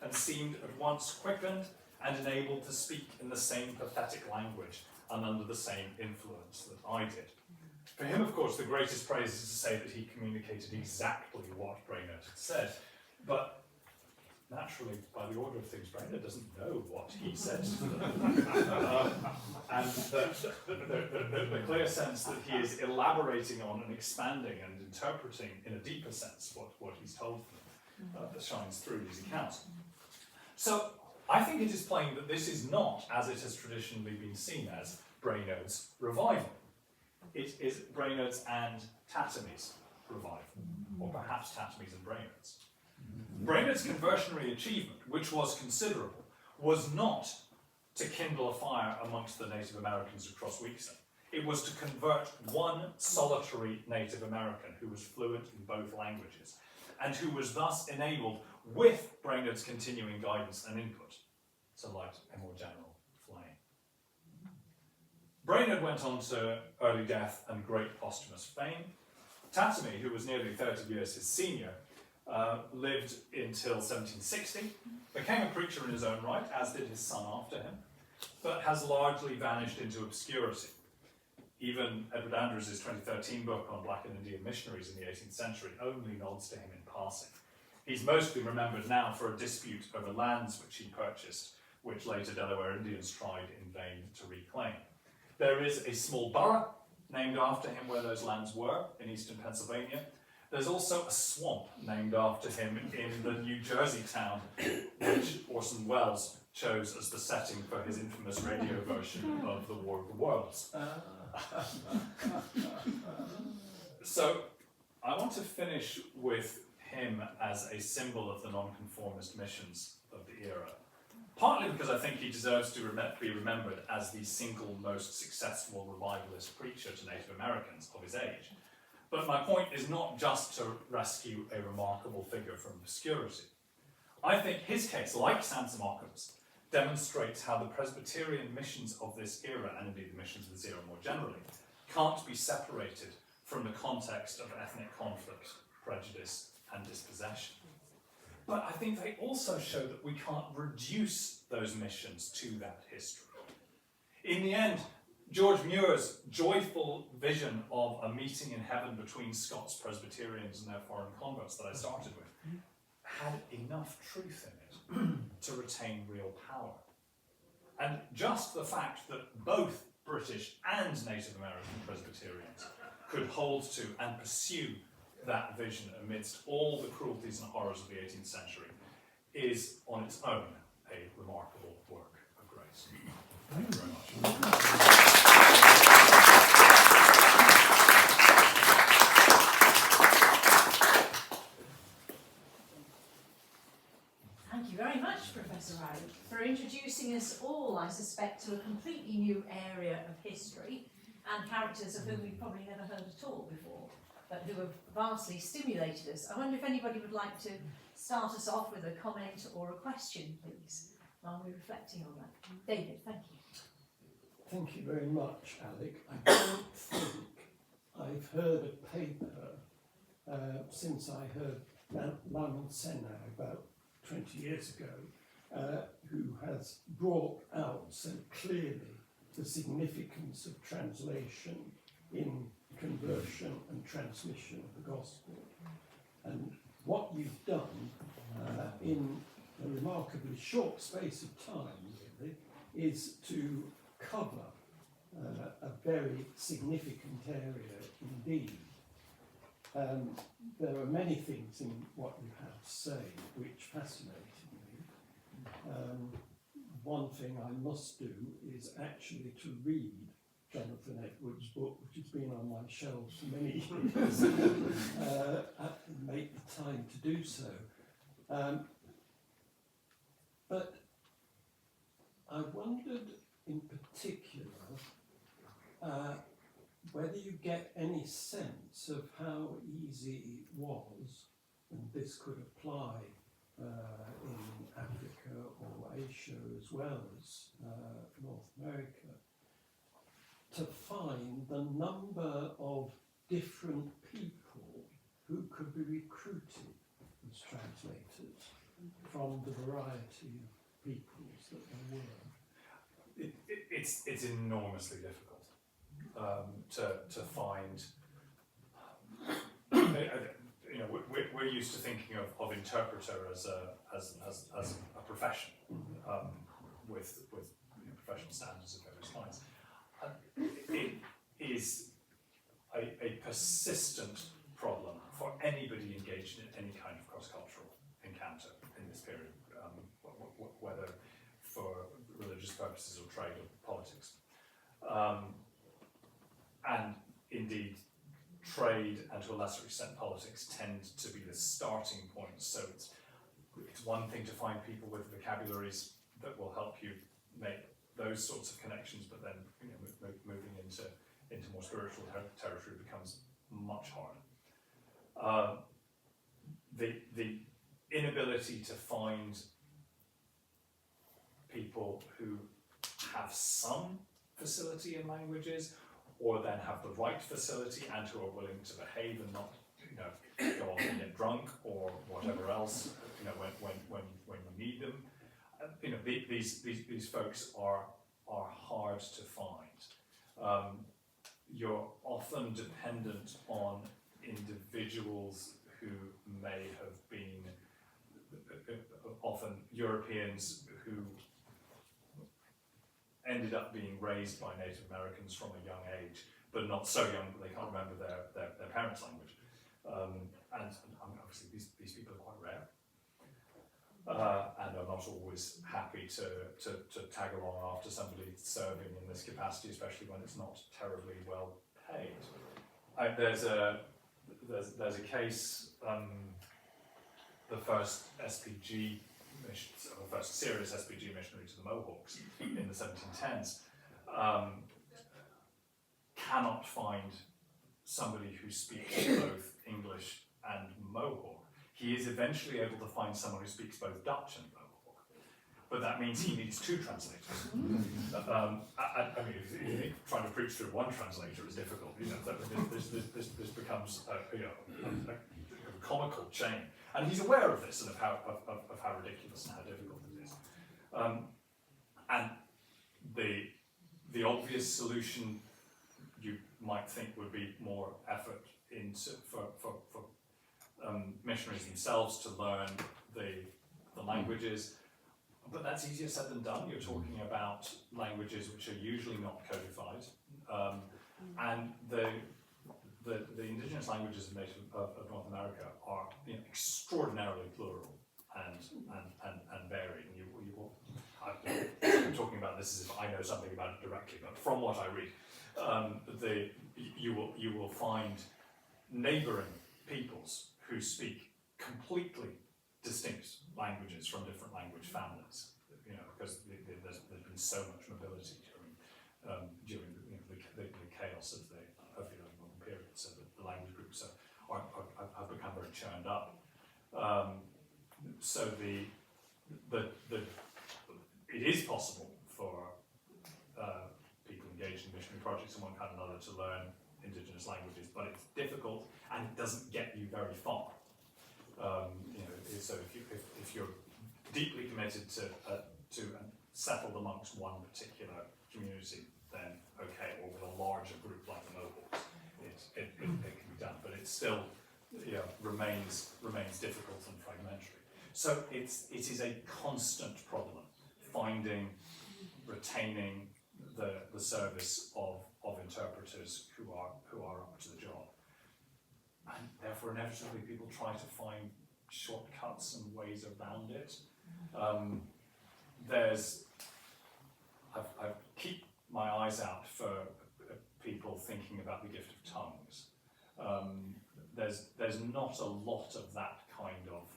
and seemed at once quickened and enabled to speak in the same pathetic language and under the same influence that I did. For him, of course, the greatest praise is to say that he communicated exactly what Brainerd had said, but naturally, by the order of things, Brainerd doesn't know what he said to them. And the clear sense that he is elaborating on and expanding and interpreting in a deeper sense what he's told them that shines through these accounts. So I think it is plain that this is not, as it has traditionally been seen as, Brainerd's revival. It is Brainerd's and Tattermy's revival, or perhaps Tattermy's and Brainerd's. Brainerd's conversionary achievement, which was considerable, was not to kindle a fire amongst the Native Americans across Weekson. It was to convert one solitary Native American who was fluent in both languages, and who was thus enabled, with Brainerd's continuing guidance and input, to light a more general flame. Brainerd went on to early death and great posthumous fame. Tattermy, who was nearly 30 years his senior, lived until 1760, became a preacher in his own right, as did his son after him, but has largely vanished into obscurity. Even Edward Andrews's 2013 book on Black and Indian missionaries in the 18th century only nods to him in passing. He's mostly remembered now for a dispute over lands which he purchased, which later Delaware Indians tried in vain to reclaim. There is a small borough named after him where those lands were, in eastern Pennsylvania. There's also a swamp named after him in the New Jersey town, which Orson Welles chose as the setting for his infamous radio version of The War of the Worlds. So I want to finish with him as a symbol of the nonconformist missions of the era. Partly because I think he deserves to be remembered as the single most successful revivalist preacher to Native Americans of his age. But my point is not just to rescue a remarkable figure from obscurity. I think his case, like Samson Occam's, demonstrates how the Presbyterian missions of this era, and indeed the missions of this era more generally, can't be separated from the context of ethnic conflict, prejudice, and dispossession. But I think they also show that we can't reduce those missions to that history. In the end, George Muir's joyful vision of a meeting in heaven between Scots Presbyterians and their foreign converts that I started with had enough truth in it to retain real power. And just the fact that both British and Native American Presbyterians could hold to and pursue that vision amidst all the cruelties and horrors of the 18th century is on its own a remarkable work of grace. Thank you very much. Thank you very much, Professor Ryrie, for introducing us all, I suspect, to a completely new area of history and characters of whom we've probably never heard at all before, but who have vastly stimulated us. I wonder if anybody would like to start us off with a comment or a question, please, while we're reflecting on that. David, thank you. Thank you very much, Alec. I don't think I've heard a paper since I heard Lionel Senna about 20 years ago, who has brought out so clearly the significance of translation in conversion and transmission of the gospel. And what you've done in a remarkably short space of time, really, is to cover a very significant area indeed. There are many things in what you have to say which fascinated me. One thing I must do is actually to read Jonathan Edwards' book, which has been on my shelves for many years, and make the time to do so. But I wondered in particular whether you get any sense of how easy it was, and this could apply in Africa or Asia as well as North America, to find the number of different people who could be recruited as translators from the variety of peoples that there were. It's enormously difficult to find. You know, we're used to thinking of interpreter as a profession with professional standards of various kinds. It is a persistent problem for anybody engaged in any kind of cross-cultural encounter in this period, whether for religious purposes or trade or politics. And indeed, trade and to a lesser extent politics tend to be the starting point. So it's one thing to find people with vocabularies that will help you make those sorts of connections, but then moving into more spiritual territory becomes much harder. The inability to find people who have some facility in languages, or then have the right facility and who are willing to behave and not, go off and get drunk or whatever else, when you need them. These folks are hard to find. You're often dependent on individuals who may have been often Europeans who ended up being raised by Native Americans from a young age, but not so young that they can't remember their parents' language. And obviously these people are quite rare. And are not always happy to tag along after somebody serving in this capacity, especially when it's not terribly well paid. There's a case, the first SPG mission, the first serious SPG missionary to the Mohawks in the 1710s, cannot find somebody who speaks both English and Mohawk. He is eventually able to find someone who speaks both Dutch and Mohawk, but that means he needs two translators. I mean, trying to preach through one translator is difficult. This becomes a comical chain, and he's aware of this and of how ridiculous and how difficult it is. And the obvious solution you might think would be more effort for missionaries themselves to learn the languages, but that's easier said than done. You're talking about languages which are usually not codified, and the indigenous languages of North America are extraordinarily plural and varied. I'm talking about this as if I know something about it directly, but from what I read, you will find neighbouring peoples who speak completely distinct languages from different language families, because there's been so much mobility during the chaos of the early modern period, so that the language groups have become very churned up. So it is possible for people engaged in missionary projects of one kind or another to learn indigenous languages, but it's difficult and it doesn't get you very far. So if you're deeply committed to settled amongst one particular community, then okay, or with a larger group like the Mohawks, it can be done, but it still remains difficult and fragmentary. So it is a constant problem finding, retaining the service of interpreters who are up to the job, and therefore inevitably people try to find shortcuts and ways around it. I keep my eyes out for people thinking about the gift of tongues. There's not a lot of that kind of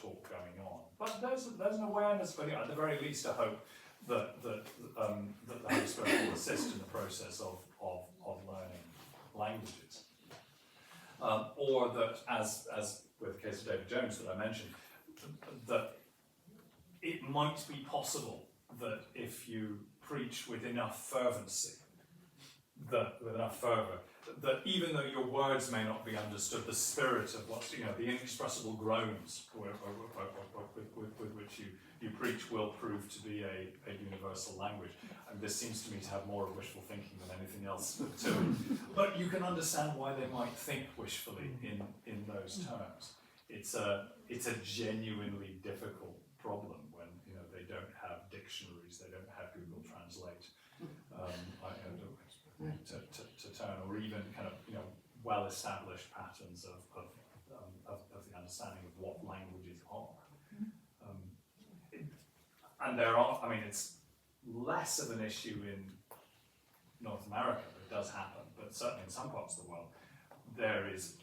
talk going on, but there's an awareness, but at the very least a hope that the Holy Spirit will assist in the process of learning languages, or that as with the case of David Jones that I mentioned, that it might be possible that if you preach with enough fervency, with enough fervour, that even though your words may not be understood, the spirit of what, the inexpressible groans with which you preach will prove to be a universal language. And this seems to me to have more of wishful thinking than anything else to it. But you can understand why they might think wishfully in those terms. It's a genuinely difficult problem when they don't have dictionaries, they don't have Google Translate to turn, or even kind of well-established patterns of of the understanding of what languages are. And there are, I mean, it's less of an issue in North America, but it does happen, but certainly in some parts of the world, there is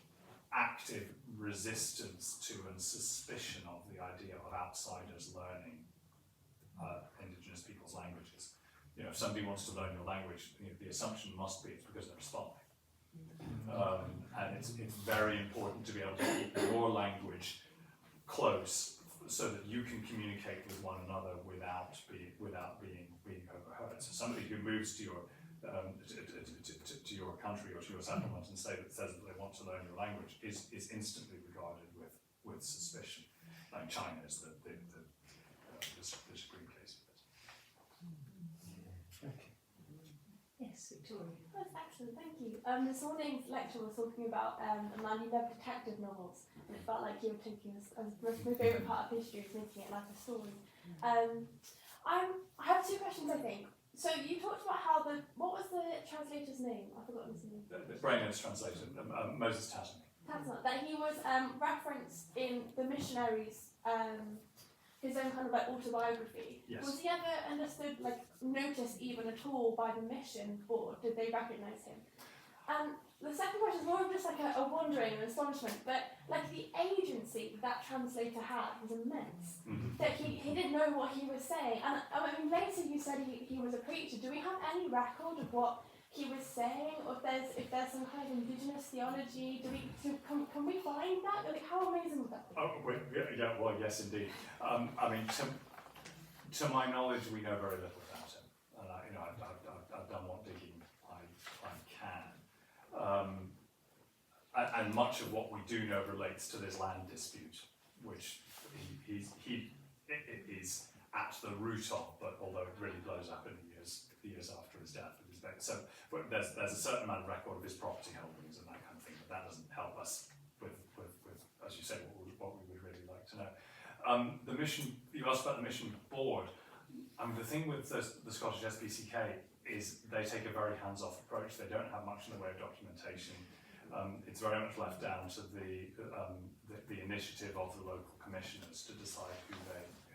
active resistance to and suspicion of the idea of outsiders learning indigenous people's languages. You know, if somebody wants to learn your language, you know, the assumption must be it's because they're a spy. And it's very important to be able to keep your language close so that you can communicate with one another without being overheard. So somebody who moves to your to your country or to your settlement and says that they want to learn your language is instantly regarded with suspicion. Like China is the supreme case of this. Thank you. Yes, Victoria. That's excellent, thank you. This morning's lecture was talking about a man who loved detective novels, and it felt like you were taking this as my favourite part of history is making it like a story. I have two questions, I think. So you talked about how what was the translator's name? I've forgotten his name. Brainerd's translator, Moses Tatamy. That he was referenced in the missionaries, his own kind of like autobiography. Yes. Was he ever understood, like noticed even at all by the mission board? Did they recognise him? And the second question is more of just like a wondering and astonishment, but like the agency that translator had was immense. Mm-hmm. That he didn't know what he was saying. And I mean, later you said he was a preacher. Do we have any record of what he was saying, or if there's some kind of indigenous theology? Can we find that? Like, how amazing would that be? Oh, yeah, well, yes, indeed. I mean, to my knowledge, we know very little about him, and I've done what digging I can. And much of what we do know relates to this land dispute, which it is at the root of, but although it really blows up in the years after his death. So there's a certain amount of record of his property holdings and that kind of thing, but that doesn't help us with as you say, what we would really like to know. The mission, you asked about the mission board. The thing with the Scottish SPCK is they take a very hands-off approach. They don't have much in the way of documentation. It's very much left down to the initiative of the local commissioners to decide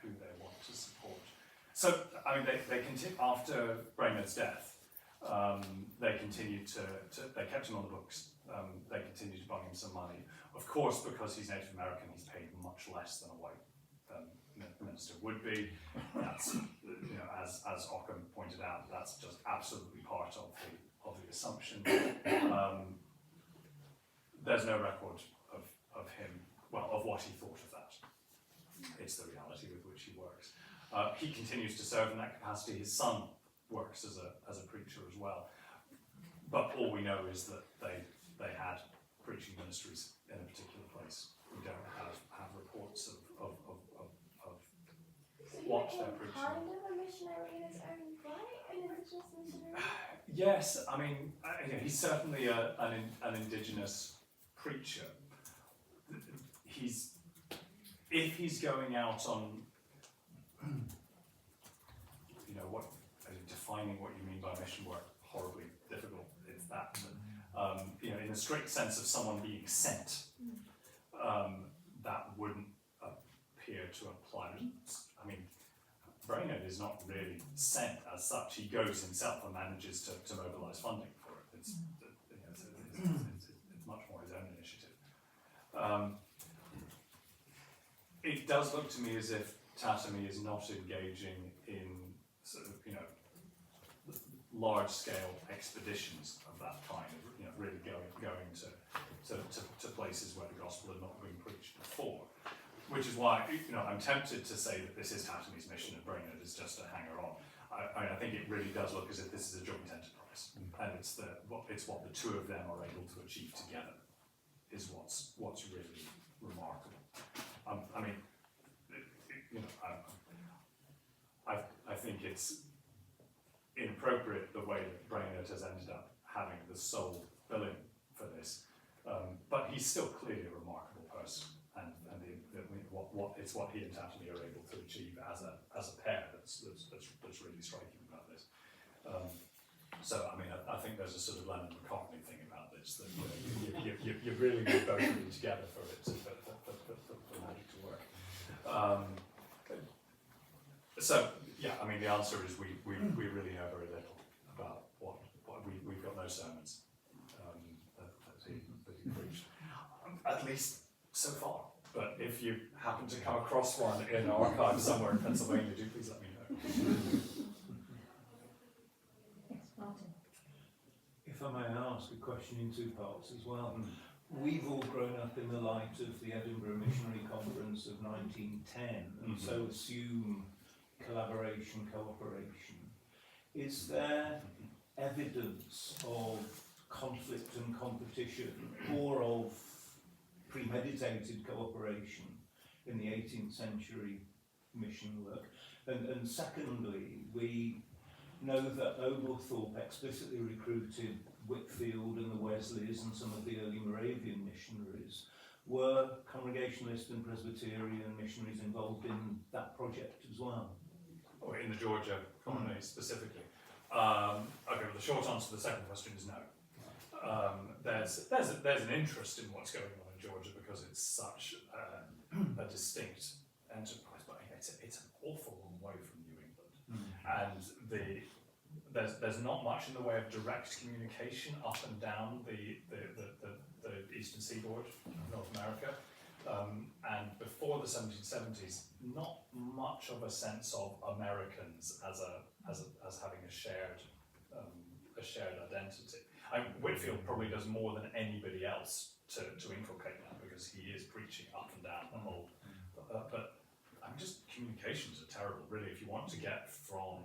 who they want to support. So, I mean, they continue after Brainerd's death. They continued they kept him on the books. They continued to bung him some money. Of course, because he's Native American, he's paid much less than a white minister would be. That's, you know, as Ockham pointed out, that's just absolutely part of the assumption. There's no record of him, well, of what he thought of that. It's the reality with which he works. He continues to serve in that capacity. His son works as a preacher as well. But all we know is that they had preaching ministries in a particular place. We don't have reports of what they're preaching. Kind of a missionary in his own right, an indigenous missionary. Yes, I mean, he's certainly an indigenous preacher. If he's going out on, you know, defining what you mean by mission work, horribly difficult. It's that, you know, in the strict sense of someone being sent, that wouldn't appear to apply. I mean, Brainerd is not really sent as such. He goes himself and manages to mobilise funding for it. It's much more his own initiative. It does look to me as if Tatamy is not engaging in sort of, you know, large-scale expeditions of that kind, of, you know, really going to places where the gospel had not been preached before. Which is why, you know, I'm tempted to say that this is Tatamy's mission and Brainerd is just a hanger-on. I think it really does look as if this is a joint enterprise, and it's what the two of them are able to achieve together is what's really remarkable. I mean, you know, I think it's inappropriate the way that Brainerd has ended up having the sole billing for this, but he's still clearly a remarkable person, and it's what he and Tatamy are able to achieve as a pair that's really striking about this. So I mean, I think there's a sort of Lennon McCartney thing about this, that, you know, you really need both of them together for it for magic to work. So yeah, I mean the answer is we really know very little about what we've got no sermons that he preached, at least so far. But if you happen to come across one in an archive somewhere in Pennsylvania, do please let me know. Yes, Martin. If I may ask a question in two parts as well. We've all grown up in the light of the Edinburgh Missionary Conference of 1910, and so assume collaboration, cooperation. Is there evidence of conflict and competition, or of premeditated cooperation in the 18th century mission work? And secondly, we know that Oglethorpe explicitly recruited Whitfield and the Wesleys and some of the early Moravian missionaries. Were Congregationalist and Presbyterian missionaries involved in that project as well? Or in the Georgia colony specifically? Okay, well, the short answer to the second question is no. There's an interest in what's going on in Georgia because it's such a distinct enterprise, but it's an awful long way from New England, and there's not much in the way of direct communication up and down the eastern seaboard of North America, and before the 1770s, not much of a sense of Americans as having a shared identity. Whitfield probably does more than anybody else to inculcate that, because he is preaching up and down the whole. But just communications are terrible, really. If you want to get from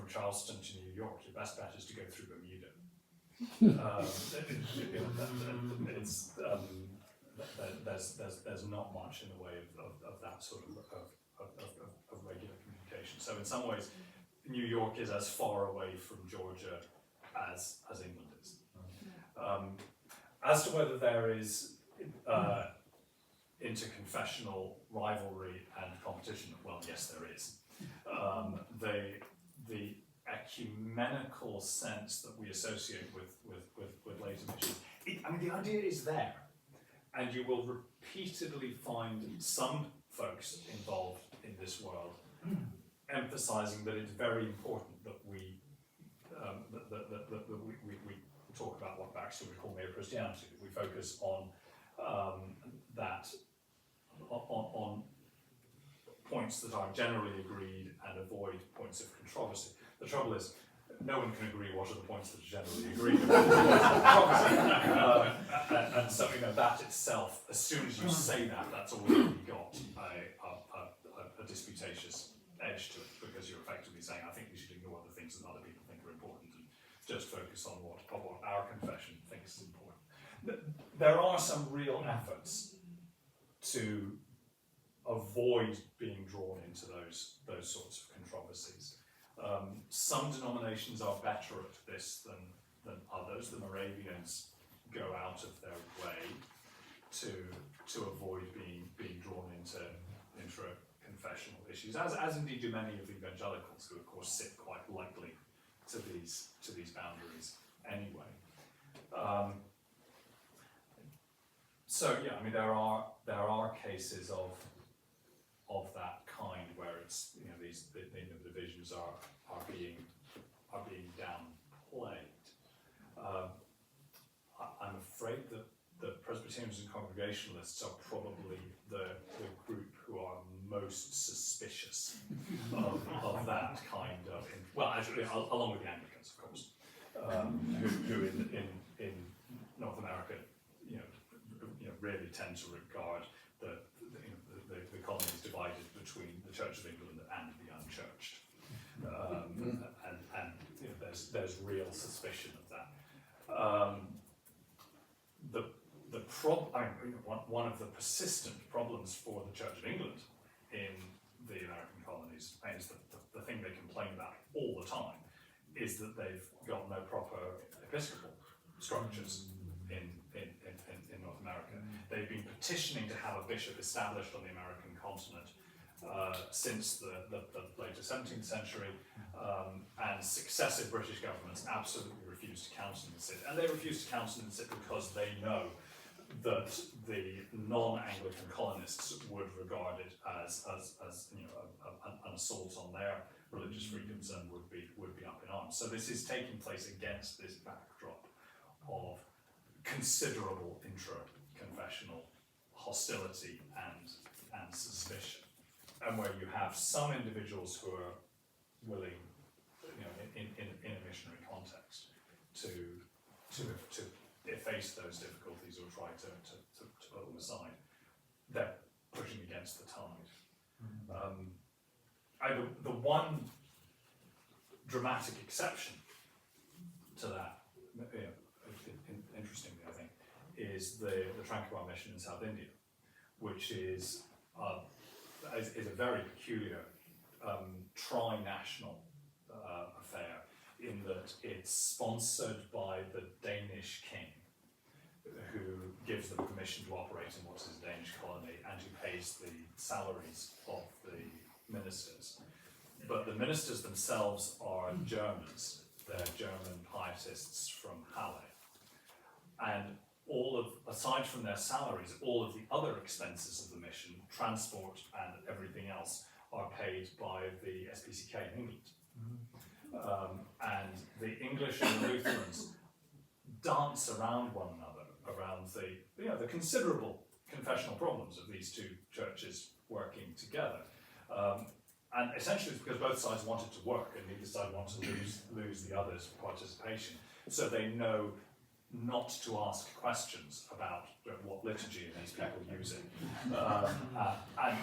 Charleston to New York, your best bet is to go through Bermuda. There's not much in the way of that sort of regular communication. So in some ways, New York is as far away from Georgia as England is. As to whether there is interconfessional rivalry and competition, well, yes, there is. The ecumenical sense that we associate with later missions, I mean, the idea is there, and you will repeatedly find some folks involved in this world emphasizing that it's very important that we we talk about what actually we call mere Christianity, that we focus on on points that are generally agreed and avoid points of controversy. The trouble is, no one can agree what are the points that are generally agreed and so that itself, as soon as you say that, that's already got a disputatious edge to it, because you're effectively saying, I think we should ignore the things that other people think are important and just focus on what our confession thinks is important. There are some real efforts to avoid being drawn into those sorts of controversies. Some denominations are better at this than others. The Moravians go out of their way to avoid being drawn into intra-confessional issues, as indeed do many of the evangelicals, who of course sit quite lightly to these boundaries anyway. So yeah, I mean there are cases of that kind where it's these the divisions are being downplayed. I'm afraid that the Presbyterians and Congregationalists are probably the group who are most suspicious of that kind of, well, actually, along with the Anglicans, of course, who in North America, really tend to regard the colonies divided between the Church of England and the unchurched, and there's real suspicion of that. One of the persistent problems for the Church of England in the American colonies, and it's the thing they complain about all the time, is that they've got no proper episcopal structures in North America. They've been petitioning to have a bishop established on the American continent since the later 17th century, and successive British governments absolutely refused to countenance it. And they refused to countenance it because they know that the non-Anglican colonists would regard it as an assault on their religious freedoms and would be up in arms. So this is taking place against this backdrop of considerable intra-confessional hostility and suspicion, and where you have some individuals who are willing, in a missionary context, to efface those difficulties or try to put them aside. They're pushing against the tide. The one dramatic exception to that, interestingly, I think, is the Tranquebar mission in South India, which is a very peculiar tri-national affair, in that it's sponsored by the Danish king, who gives them permission to operate in what is a Danish colony and who pays the salaries of the ministers. But the ministers themselves are Germans. They're German pietists from Halle. And aside from their salaries, all of the other expenses of the mission, transport and everything else, are paid by the SPCK in England. And the English and the Lutherans dance around one another, around the considerable confessional problems of these two churches working together. And essentially it's because both sides wanted to work and neither side wanted to lose the other's participation. So they know not to ask questions about what liturgy are these people using. And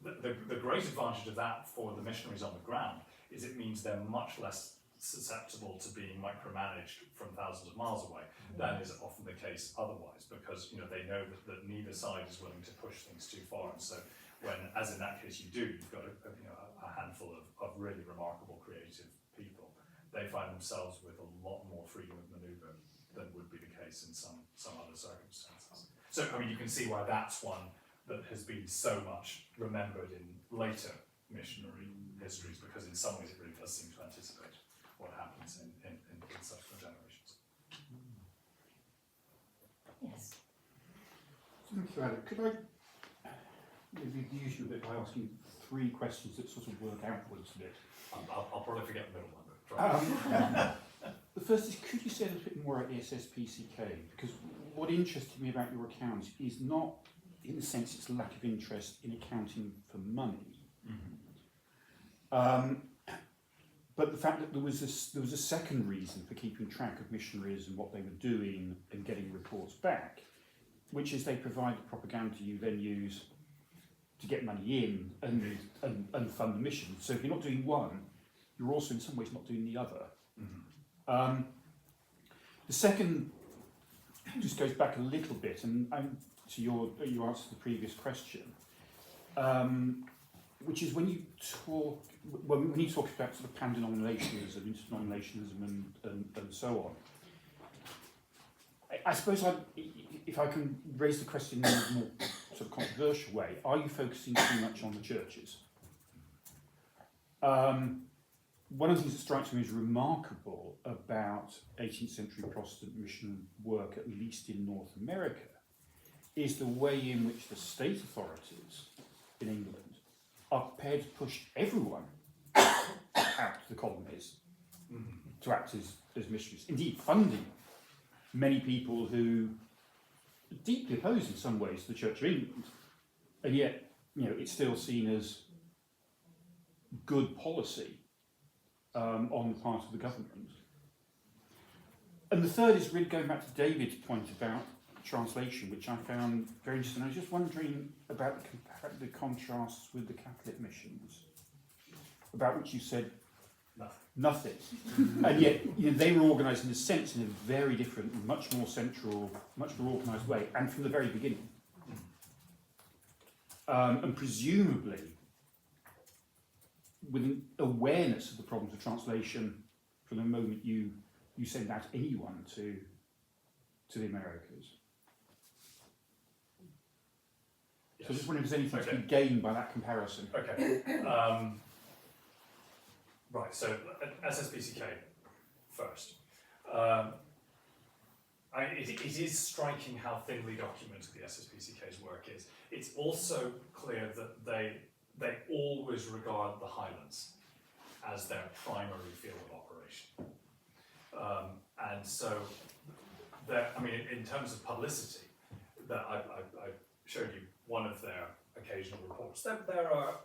the great advantage of that for the missionaries on the ground is it means they're much less susceptible to being micromanaged from thousands of miles away than is often the case otherwise, because they know that neither side is willing to push things too far. And so when, as in that case, you've got a handful of really remarkable creative people, they find themselves with a lot more freedom of manoeuvre than would be the case in some other circumstances. So, you can see why that's one that has been so much remembered in later missionary histories, because in some ways it really does seem to anticipate what happens in subsequent generations. Yes. Thank you, Alec. Could I maybe use you a bit by asking three questions that sort of work outwards a bit? I'll probably forget the middle one, but try. The first is, could you say a little bit more about the SSPCK? Because what interested me about your account is not, in a sense, its lack of interest in accounting for money, but the fact that there was a second reason for keeping track of missionaries and what they were doing and getting reports back, which is they provide the propaganda you then use to get money in and fund the mission. So if you're not doing one, you're also in some ways not doing the other. The second just goes back a little bit and to your answer to the previous question, which is when you talk about sort of pan-denominationalism, interdenominationalism, and so on. I suppose if I can raise the question in a more sort of controversial way, are you focusing too much on the churches? One of the things that strikes me as remarkable about 18th century Protestant mission work, at least in North America, is the way in which the state authorities in England are prepared to push everyone out to the colonies to act as missionaries, indeed funding many people who are deeply opposed in some ways to the Church of England, and yet it's still seen as good policy on the part of the government. And the third is really going back to David's point about translation, which I found very interesting. I was just wondering about the contrasts with the Catholic missions, about which you said nothing. And yet they were organised in a sense in a very different, much more central, much more organised way, and from the very beginning. And presumably with an awareness of the problems of translation from the moment you send out anyone to the Americas. So I just wondering if there's anything to Okay. be gained by that comparison. Okay. Right, so SSPCK first. It is striking how thinly documented the SSPCK's work is. It's also clear that they always regard the Highlands as their primary field of operation. And so, I mean, in terms of publicity, that I showed you one of their occasional reports. There are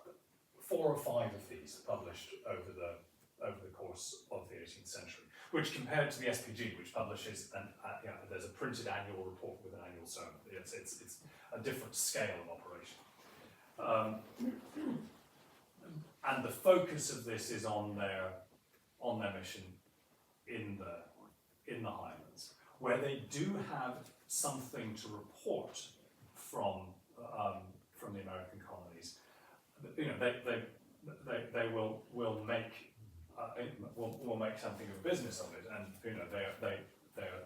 4 or 5 of these published over the course of the 18th century, which compared to the SPG, which publishes there's a printed annual report with an annual sermon. It's a different scale of operation. And the focus of this is on their mission in the Highlands, where they do have something to report from the American colonies. You know, they will make something of a business of it, and you know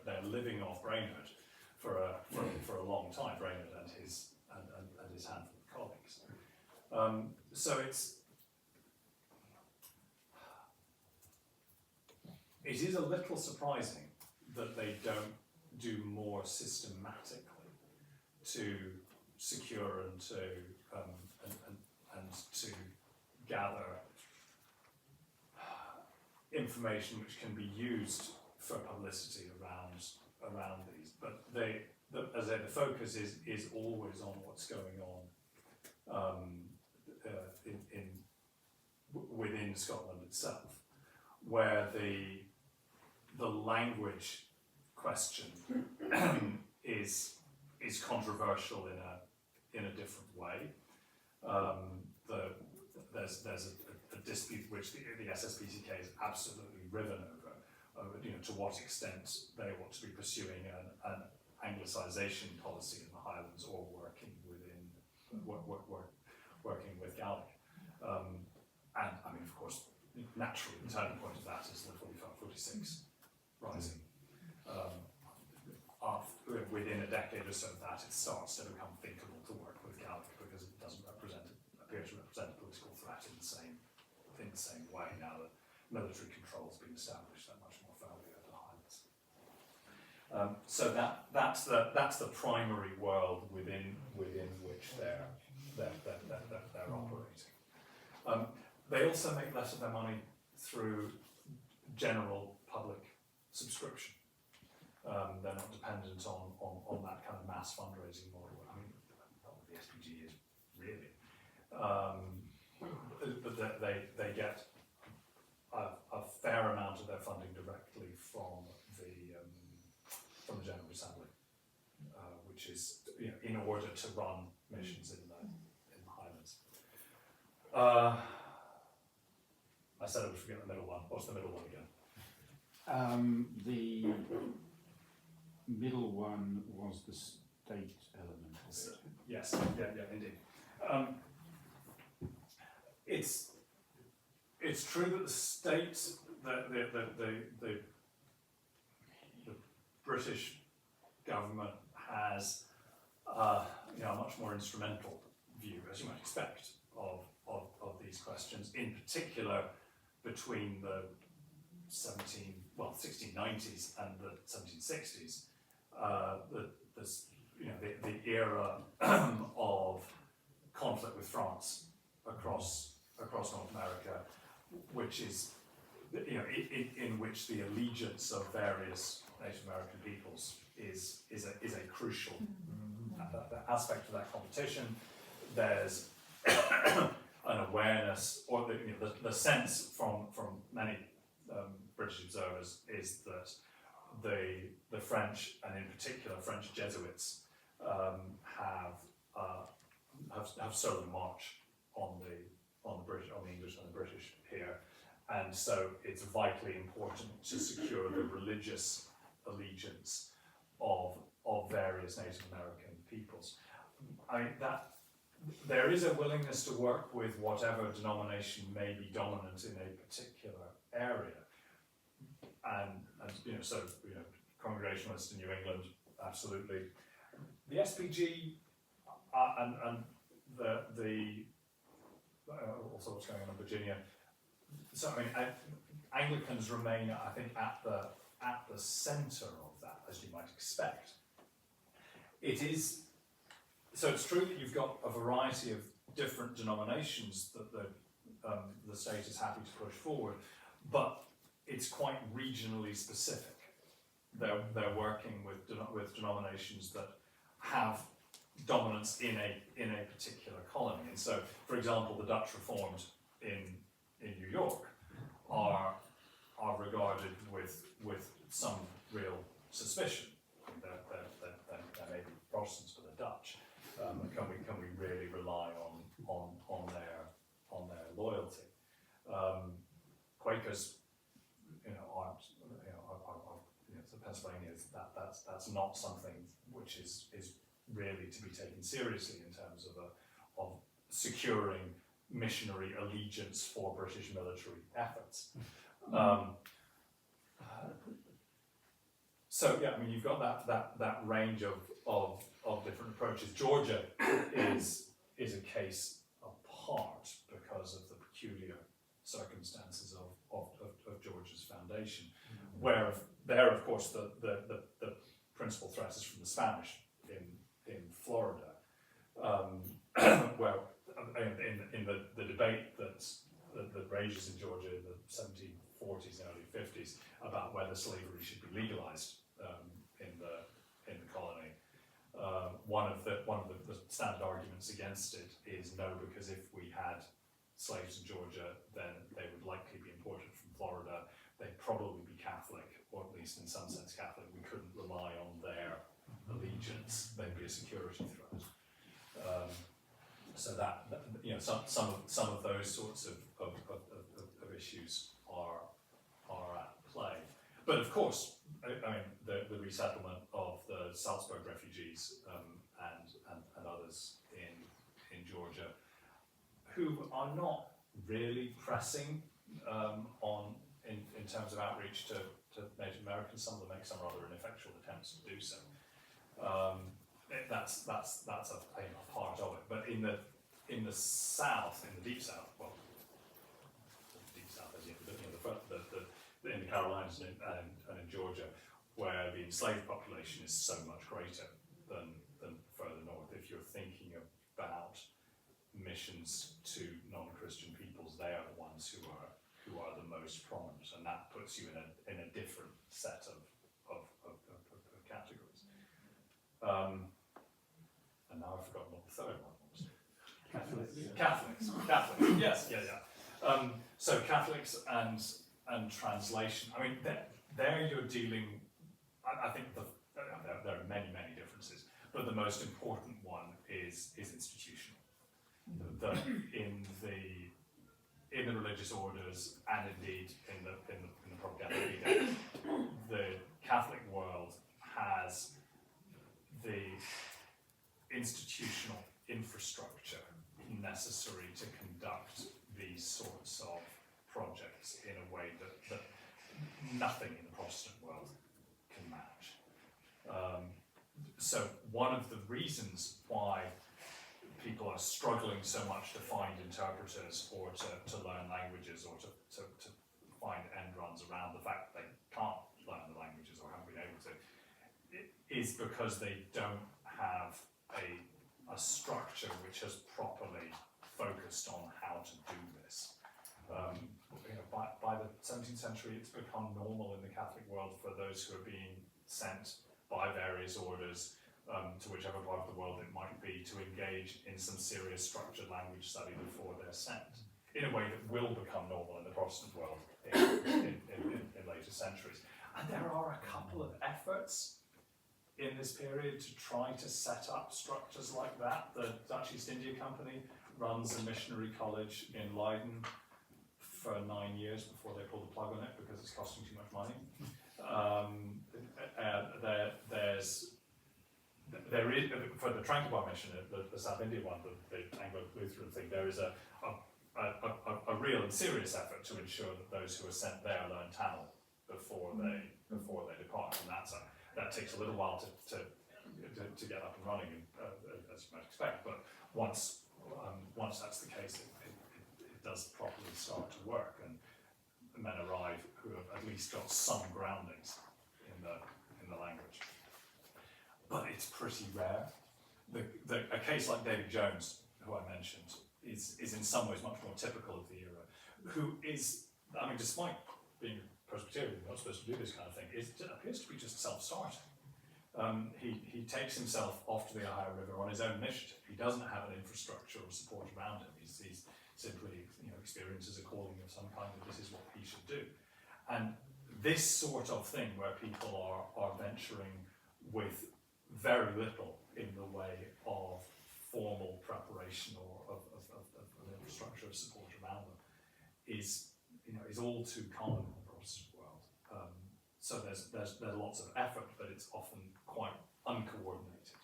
they're living off Brainerd for a long time. Brainerd and his handful of colleagues. So it is a little surprising that they don't do more systematically to secure and to gather information which can be used for publicity around these. But as I say, the focus is always on what's going on within Scotland itself, where the language question is controversial in a different way. There's a dispute which the SSPCK is absolutely riven over, you know, to what extent they want to be pursuing an anglicisation policy in the Highlands or working with Gaelic. And I mean, of course, naturally, the turning point of that is the 45-46 rising. Within a decade or so of that, it starts to become thinkable to work with Gaelic because it doesn't appear to represent a political threat in the same way now that military control has been established that much more firmly over the Highlands. So that's the primary world within which they're operating. They also make less of their money through general public subscription. They're not dependent on that kind of mass fundraising model. I mean, not what the SPG is really, but they get a fair amount of their funding directly from the General Assembly, which is, you know, in order to run missions in the Highlands. I said I would forget the middle one. What's the middle one again? The middle one was the state element of it. Yes, yeah, indeed. It's true that the state, the British government has a much more instrumental view, as you might expect, of these questions, in particular between the 1690s and the 1760s. The era of conflict with France across North America, which is, you know, in which the allegiance of various Native American peoples is a crucial aspect of that competition. There's an awareness, or the sense from many British observers is that the French, and in particular French Jesuits, have stolen march on the English and the British here, and so it's vitally important to secure the religious allegiance of various Native American peoples. I mean, that there is a willingness to work with whatever denomination may be dominant in a particular area, and Congregationalists in New England, absolutely. The SPG and also what's going on in Virginia. So I mean, Anglicans remain, I think, at the centre of that, as you might expect. It is, so it's true that you've got a variety of different denominations that the state is happy to push forward, but it's quite regionally specific. They're working with denominations that have dominance in a particular colony. And so, for example, the Dutch Reformed in New York are regarded with some real suspicion. They may be Protestants, but they're Dutch. Can we really rely on their loyalty? Quakers, aren't so Pennsylvania that's not something which is really to be taken seriously in terms of securing missionary allegiance for British military efforts. So yeah, I mean, you've got that range of different approaches. Georgia is a case apart because of the peculiar circumstances of Georgia's foundation, where there, of course, the principal threat is from the Spanish in Florida, where in the debate that rages in Georgia in the 1740s and early 50s about whether slavery should be legalized in the colony. One of the standard arguments against it is no, because if we had slaves in Georgia, then they would likely be imported from Florida. They'd probably be Catholic, or at least in some sense Catholic. We couldn't rely on their allegiance. They'd be a security threat. So that some of those sorts of issues are at play. But of course, I mean, the resettlement of the Salzburg refugees and others in Georgia, who are not really pressing in terms of outreach to Native Americans. Some of them make some rather ineffectual attempts to do so. That's a part of it. But in the South, in the Deep South, well, the Deep South is in the Carolinas and in Georgia, where the enslaved population is so much greater than further north. If you're thinking about missions to non-Christian peoples, they are the ones who are the most prominent, and that puts you in a different set of categories. And now I've forgotten what the third one was. Catholics. Yes, yeah. So Catholics and translation. I mean, there you're dealing. I think there are many differences, but the most important one is institutional. That in the religious orders, and indeed in the propaganda, the Catholic world has the institutional infrastructure necessary to conduct these sorts of projects in a way that nothing in the Protestant world can match. So one of the reasons why people are struggling so much to find interpreters or to learn languages or to find end runs around the fact that they can't learn the languages or haven't been able to, is because they don't have a structure which has properly focused on how to do this. By the 17th century, it's become normal in the Catholic world for those who are being sent by various orders to whichever part of the world it might be, to engage in some serious structured language study before they're sent, in a way that will become normal in the Protestant world in later centuries. And there are a couple of efforts in this period to try to set up structures like that. The Dutch East India Company runs a missionary college in Leiden for 9 years before they pull the plug on it because it's costing too much money. There is, for the Tranquebar mission, the South India one, the Anglo-Lutheran thing, there is a real and serious effort to ensure that those who are sent there learn Tamil before they depart, and that takes a little while to get up and running, as you might expect. But once once that's the case, it does properly start to work, and men arrive who have at least got some groundings in the language. But it's pretty rare. A case like David Jones, who I mentioned, is in some ways much more typical of the era, who is, I mean, despite being Presbyterian, you're not supposed to do this kind of thing, it appears to be just self-starting. He takes himself off to the Ohio River on his own initiative. He doesn't have an infrastructure or support around him. He's simply, experiences a calling of some kind that this is what he should do. And this sort of thing, where people are venturing with very little in the way of formal preparation or of infrastructure of support around them, is all too common in the Protestant world. So there's lots of effort, but it's often quite uncoordinated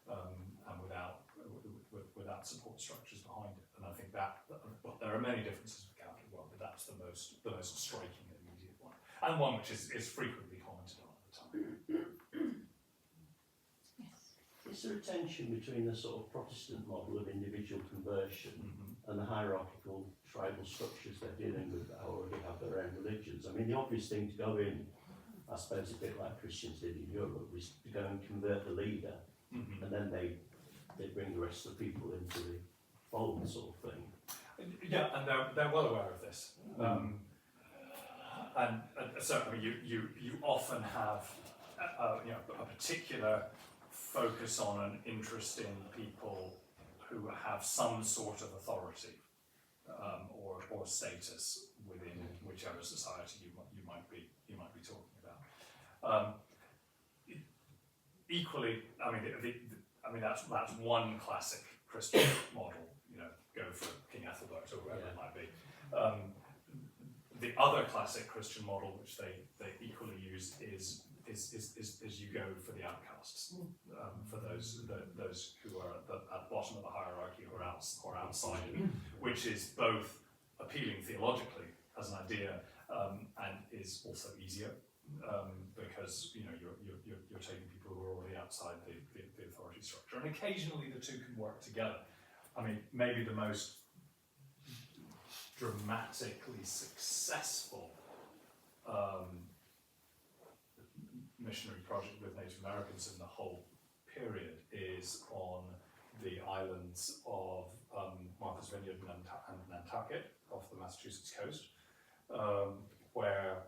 and without support structures behind it. And I think that, well, there are many differences with Catholic world, but that's the most striking and immediate one, and one which is frequently commented on at the time. Is there a tension between the sort of Protestant model of individual conversion and the hierarchical tribal structures they're dealing with that already have their own religions? I mean, the obvious thing to go in, I suppose, a bit like Christians did in Europe, was to go and convert the leader, and then they bring the rest of the people into the fold, sort of thing. Yeah, and they're well aware of this. And so I mean, you often have a particular focus on an interest in people who have some sort of authority or status within whichever society you might be talking about. Equally, I mean that's one classic Christian model. Go for King Ethelbert or whoever it might be. The other classic Christian model, which they equally use, is you go for the outcasts, for those who are at the bottom of the hierarchy or outside of it, which is both appealing theologically as an idea and is also easier because you're taking people who are already outside the authority structure, and occasionally the two can work together. I mean, maybe the most dramatically successful missionary project with Native Americans in the whole period is on the islands of Martha's Vineyard and Nantucket off the Massachusetts coast, where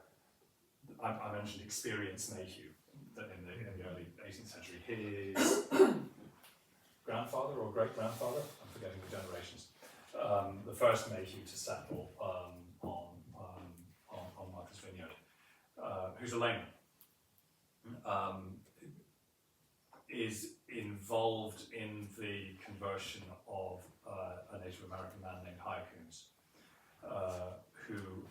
I mentioned Experience Mayhew, that in the early 18th century, his grandfather or great-grandfather, I'm forgetting the generations, the first Mayhew to settle on Martha's Vineyard, who's a layman, is involved in the conversion of a Native American man named Hyakuns, who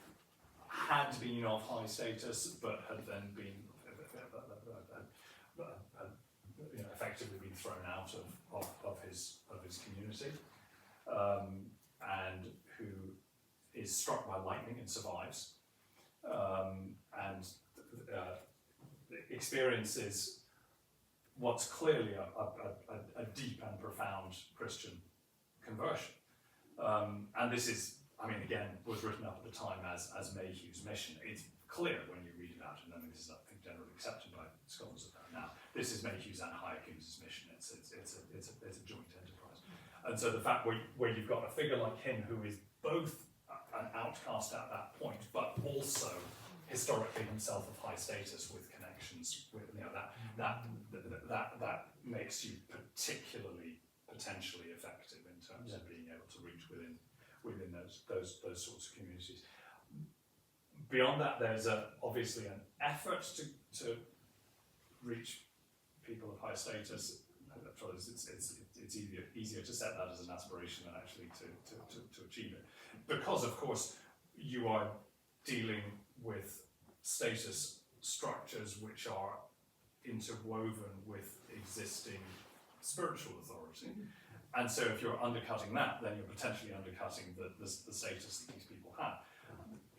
had been of high status, but had then been effectively been thrown out of his community, and who is struck by lightning and survives, and experiences what's clearly a deep and profound Christian conversion. And this is, I mean, again, was written up at the time as Mayhew's mission. It's clear when you read it out, and I mean, this is, I think, generally accepted by scholars of that now. This is Mayhew's and Hyakuns' mission. It's a joint enterprise. And so the fact where you've got a figure like him who is both an outcast at that point, but also historically himself of high status with connections with that makes you particularly potentially effective in terms of being able to reach within those sorts of communities. Beyond that, there's obviously an effort to reach people of high status. It's easier to set that as an aspiration than actually to achieve it, because of course you are dealing with status structures which are interwoven with existing spiritual authority. And so if you're undercutting that, then you're potentially undercutting the status that these people have.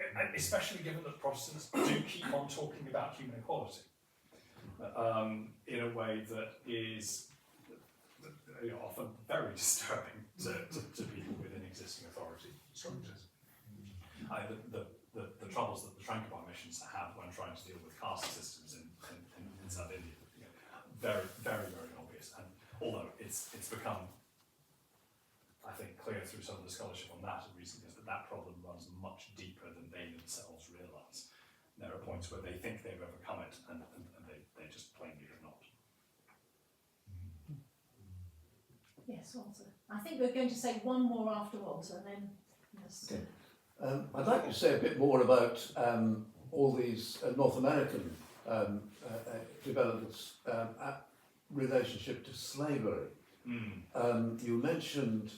And especially given that Protestants do keep on talking about human equality in a way that is often very disturbing to people within existing authority structures. The troubles that the Tranquebar missions have when trying to deal with caste systems in South India, very, very, very obvious. And although it's become, I think, clear through some of the scholarship on that in recent years that problem runs much deeper than they themselves realise. There are points where they think they've overcome it, and they just plainly have not. Yes, Walter. I think we're going to say one more after Walter, and then yes. Okay. I'd like you to say a bit more about all these North American developments relationship to slavery. You mentioned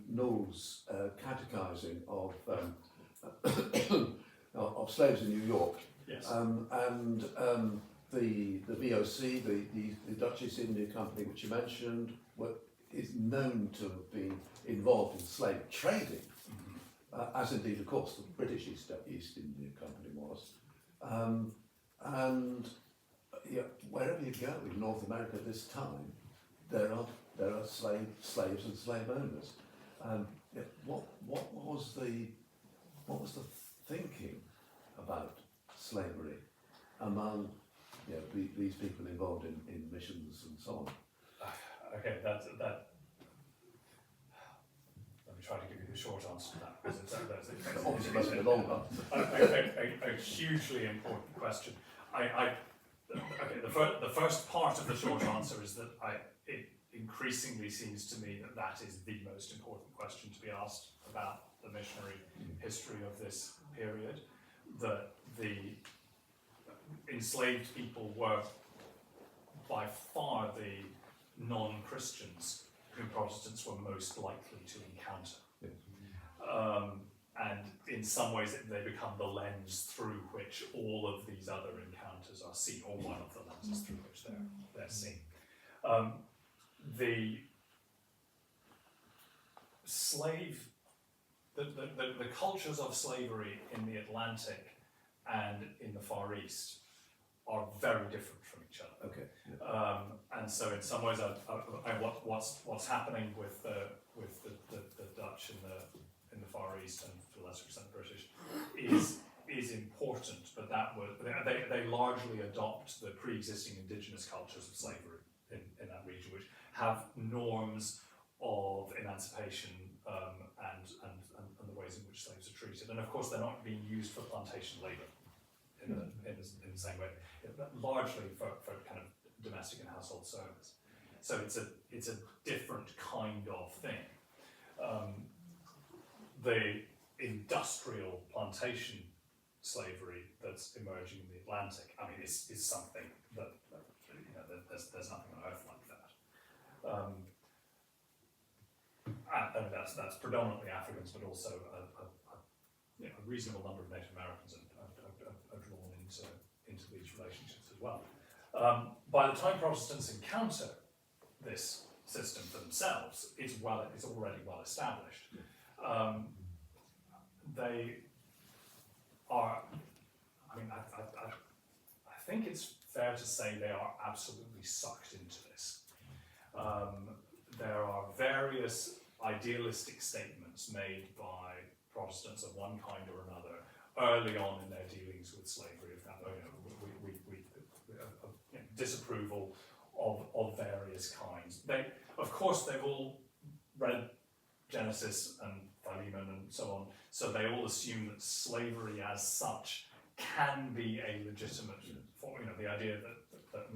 Knowles' catechizing of slaves in New York, Yes. and the VOC, the Dutch East India Company, which you mentioned, is known to have been involved in slave trading, as indeed, of course, the British East India Company was. And wherever you go in North America at this time, there are slaves and slave owners. What was the thinking about slavery among these people involved in missions and so on? Okay, that. Let me try to give you the short answer to that, because it's Obviously, must be a long one. a hugely important question. Okay, the first part of the short answer is that it increasingly seems to me that is the most important question to be asked about the missionary history of this period. That the enslaved people were by far the non-Christians who Protestants were most likely to encounter. And in some ways they become the lens through which all of these other encounters are seen, or one of the lenses through which they're seen. The slave, the cultures of slavery in the Atlantic and in the Far East are very different from each other. Okay. And so, in some ways, what's happening with the Dutch in the Far East, and to a lesser extent British, is important. But they largely adopt the pre-existing indigenous cultures of slavery in that region, which have norms of emancipation and the ways in which slaves are treated. And of course, they're not being used for plantation labour in the same way, largely for kind of domestic and household service. So it's a different kind of thing. The industrial plantation slavery that's emerging in the Atlantic, I mean, is something that there's nothing on earth like that. And that's predominantly Africans, but also a reasonable number of Native Americans are drawn into these relationships as well. By the time Protestants encounter this system for themselves, it's already well established. They are, I mean, I think it's fair to say they are absolutely sucked into this. There are various idealistic statements made by Protestants of one kind or another early on in their dealings with slavery, of that, disapproval of various kinds. Of course, they've all read Genesis and Philemon and so on, so they all assume that slavery as such can be a legitimate, the idea that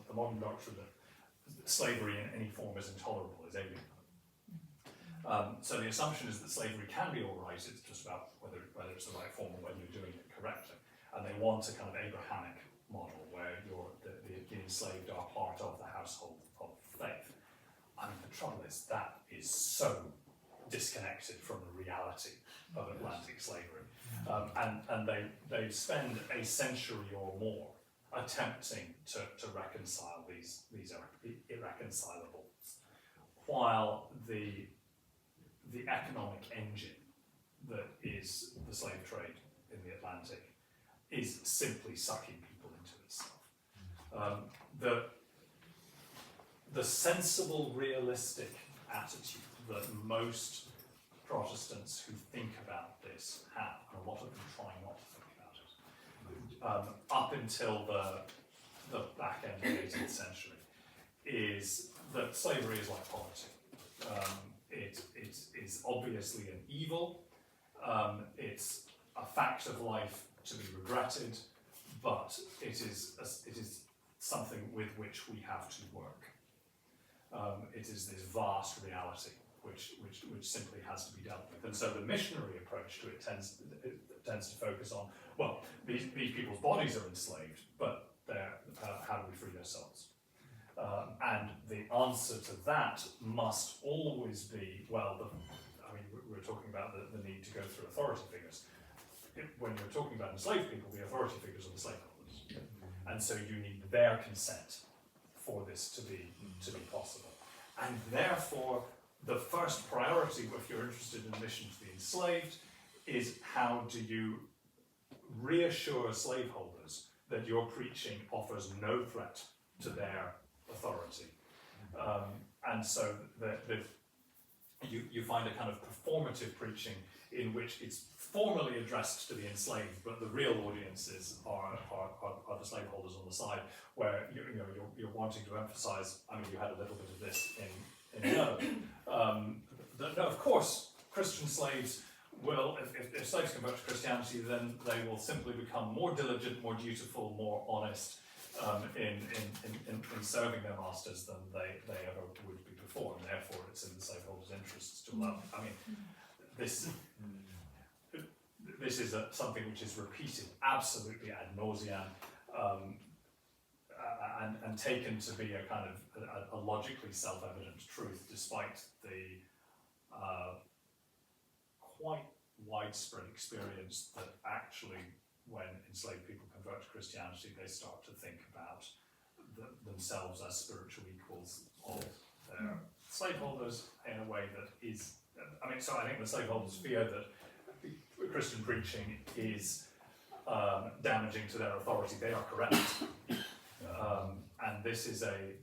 the modern doctrine that slavery in any form is intolerable is alien. So the assumption is that slavery can be all right, it's just about whether it's the right form or whether you're doing it correctly. And they want a kind of Abrahamic model where the enslaved are part of the household of faith. I mean, the trouble is that is so disconnected from the reality of Atlantic slavery. And they spend a century or more attempting to reconcile these irreconcilables, while the economic engine that is the slave trade in the Atlantic is simply sucking people into itself. the sensible, realistic attitude that most Protestants who think about this have, and a lot of them try not to think about it, up until the back end of the 18th century, is that slavery is like poverty. It is obviously an evil. It's a fact of life to be regretted, but it is something with which we have to work. It is this vast reality which simply has to be dealt with. And so the missionary approach to it tends to focus on, well, these people's bodies are enslaved, but how do we free their souls? And the answer to that must always be, well, we're talking about the need to go through authority figures. When you're talking about enslaved people, the authority figures are the slaveholders. And so you need their consent for this to be possible. And therefore, the first priority, if you're interested in mission to the enslaved, is how do you reassure slaveholders that your preaching offers no threat to their authority. And so you find a kind of performative preaching in which it's formally addressed to the enslaved, but the real audiences are the slaveholders on the side, where you're wanting to emphasise. I mean, you had a little bit of this in Durham. That of course, Christian slaves will, if slaves convert to Christianity, then they will simply become more diligent, more dutiful, more honest in serving their masters than they ever would be before, and therefore it's in the slaveholders' interests to allow. I mean, this is something which is repeated absolutely ad nauseam, and taken to be a kind of a logically self-evident truth, despite the quite widespread experience that actually, when enslaved people convert to Christianity, they start to think about themselves as spiritual equals of their slaveholders in a way that is. I mean, so I think the slaveholders fear that Christian preaching is damaging to their authority. They are correct, and this is a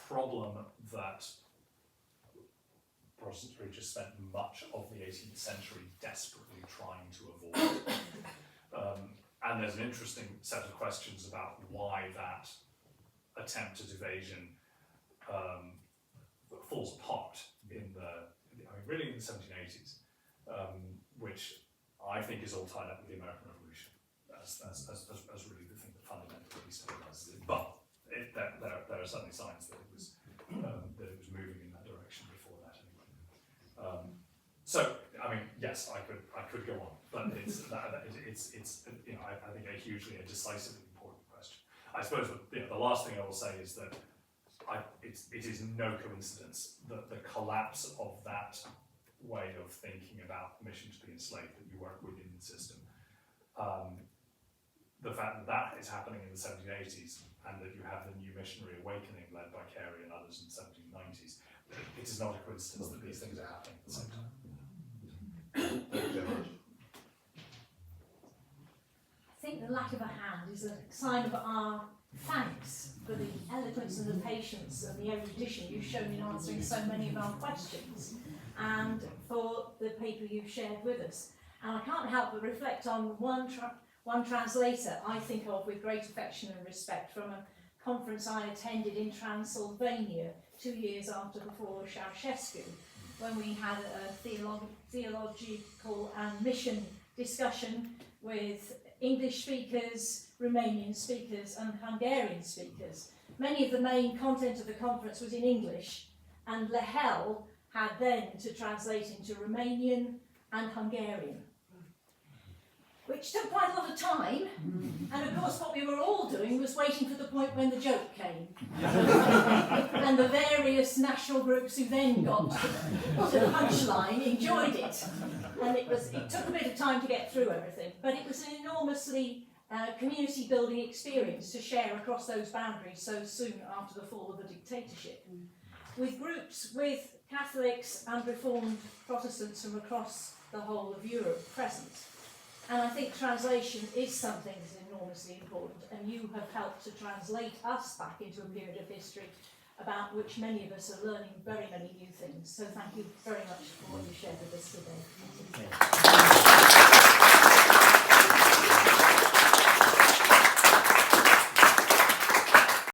problem that Protestant preachers spent much of the 18th century desperately trying to avoid. And there's an interesting set of questions about why that attempted evasion falls apart really in the 1780s, which I think is all tied up with the American Revolution as really the thing that fundamentally stabilizes it. But there are certainly signs that it was moving in that direction before that anyway. So I mean, yes, I could go on, but it's I think a decisively important question. I suppose the last thing I will say is that it is no coincidence that the collapse of that way of thinking about mission to the enslaved, that you work within the system, the fact that is happening in the 1780s, and that you have the new missionary awakening led by Carey and others in the 1790s, it is not a coincidence that these things are happening at the same time. Thank you very much. I think the lack of a hand is a sign of our thanks for the eloquence and the patience and the erudition you've shown in answering so many of our questions, and for the paper you've shared with us. And I can't help but reflect on one translator I think of with great affection and respect from a conference I attended in Transylvania 2 years after the fall of Ceausescu, when we had a theological and mission discussion with English speakers, Romanian speakers and Hungarian speakers. Many of the main content of the conference was in English, and Lehel had then to translate into Romanian and Hungarian, which took quite a lot of time. And of course what we were all doing was waiting for the point when the joke came. And the various national groups who then got to the punchline enjoyed it. And it took a bit of time to get through everything, but it was an enormously community building experience to share across those boundaries so soon after the fall of a dictatorship, with groups with Catholics and Reformed Protestants from across the whole of Europe present. And I think translation is something that's enormously important, and you have helped to translate us back into a period of history about which many of us are learning very many new things. So thank you very much for what you shared with us today.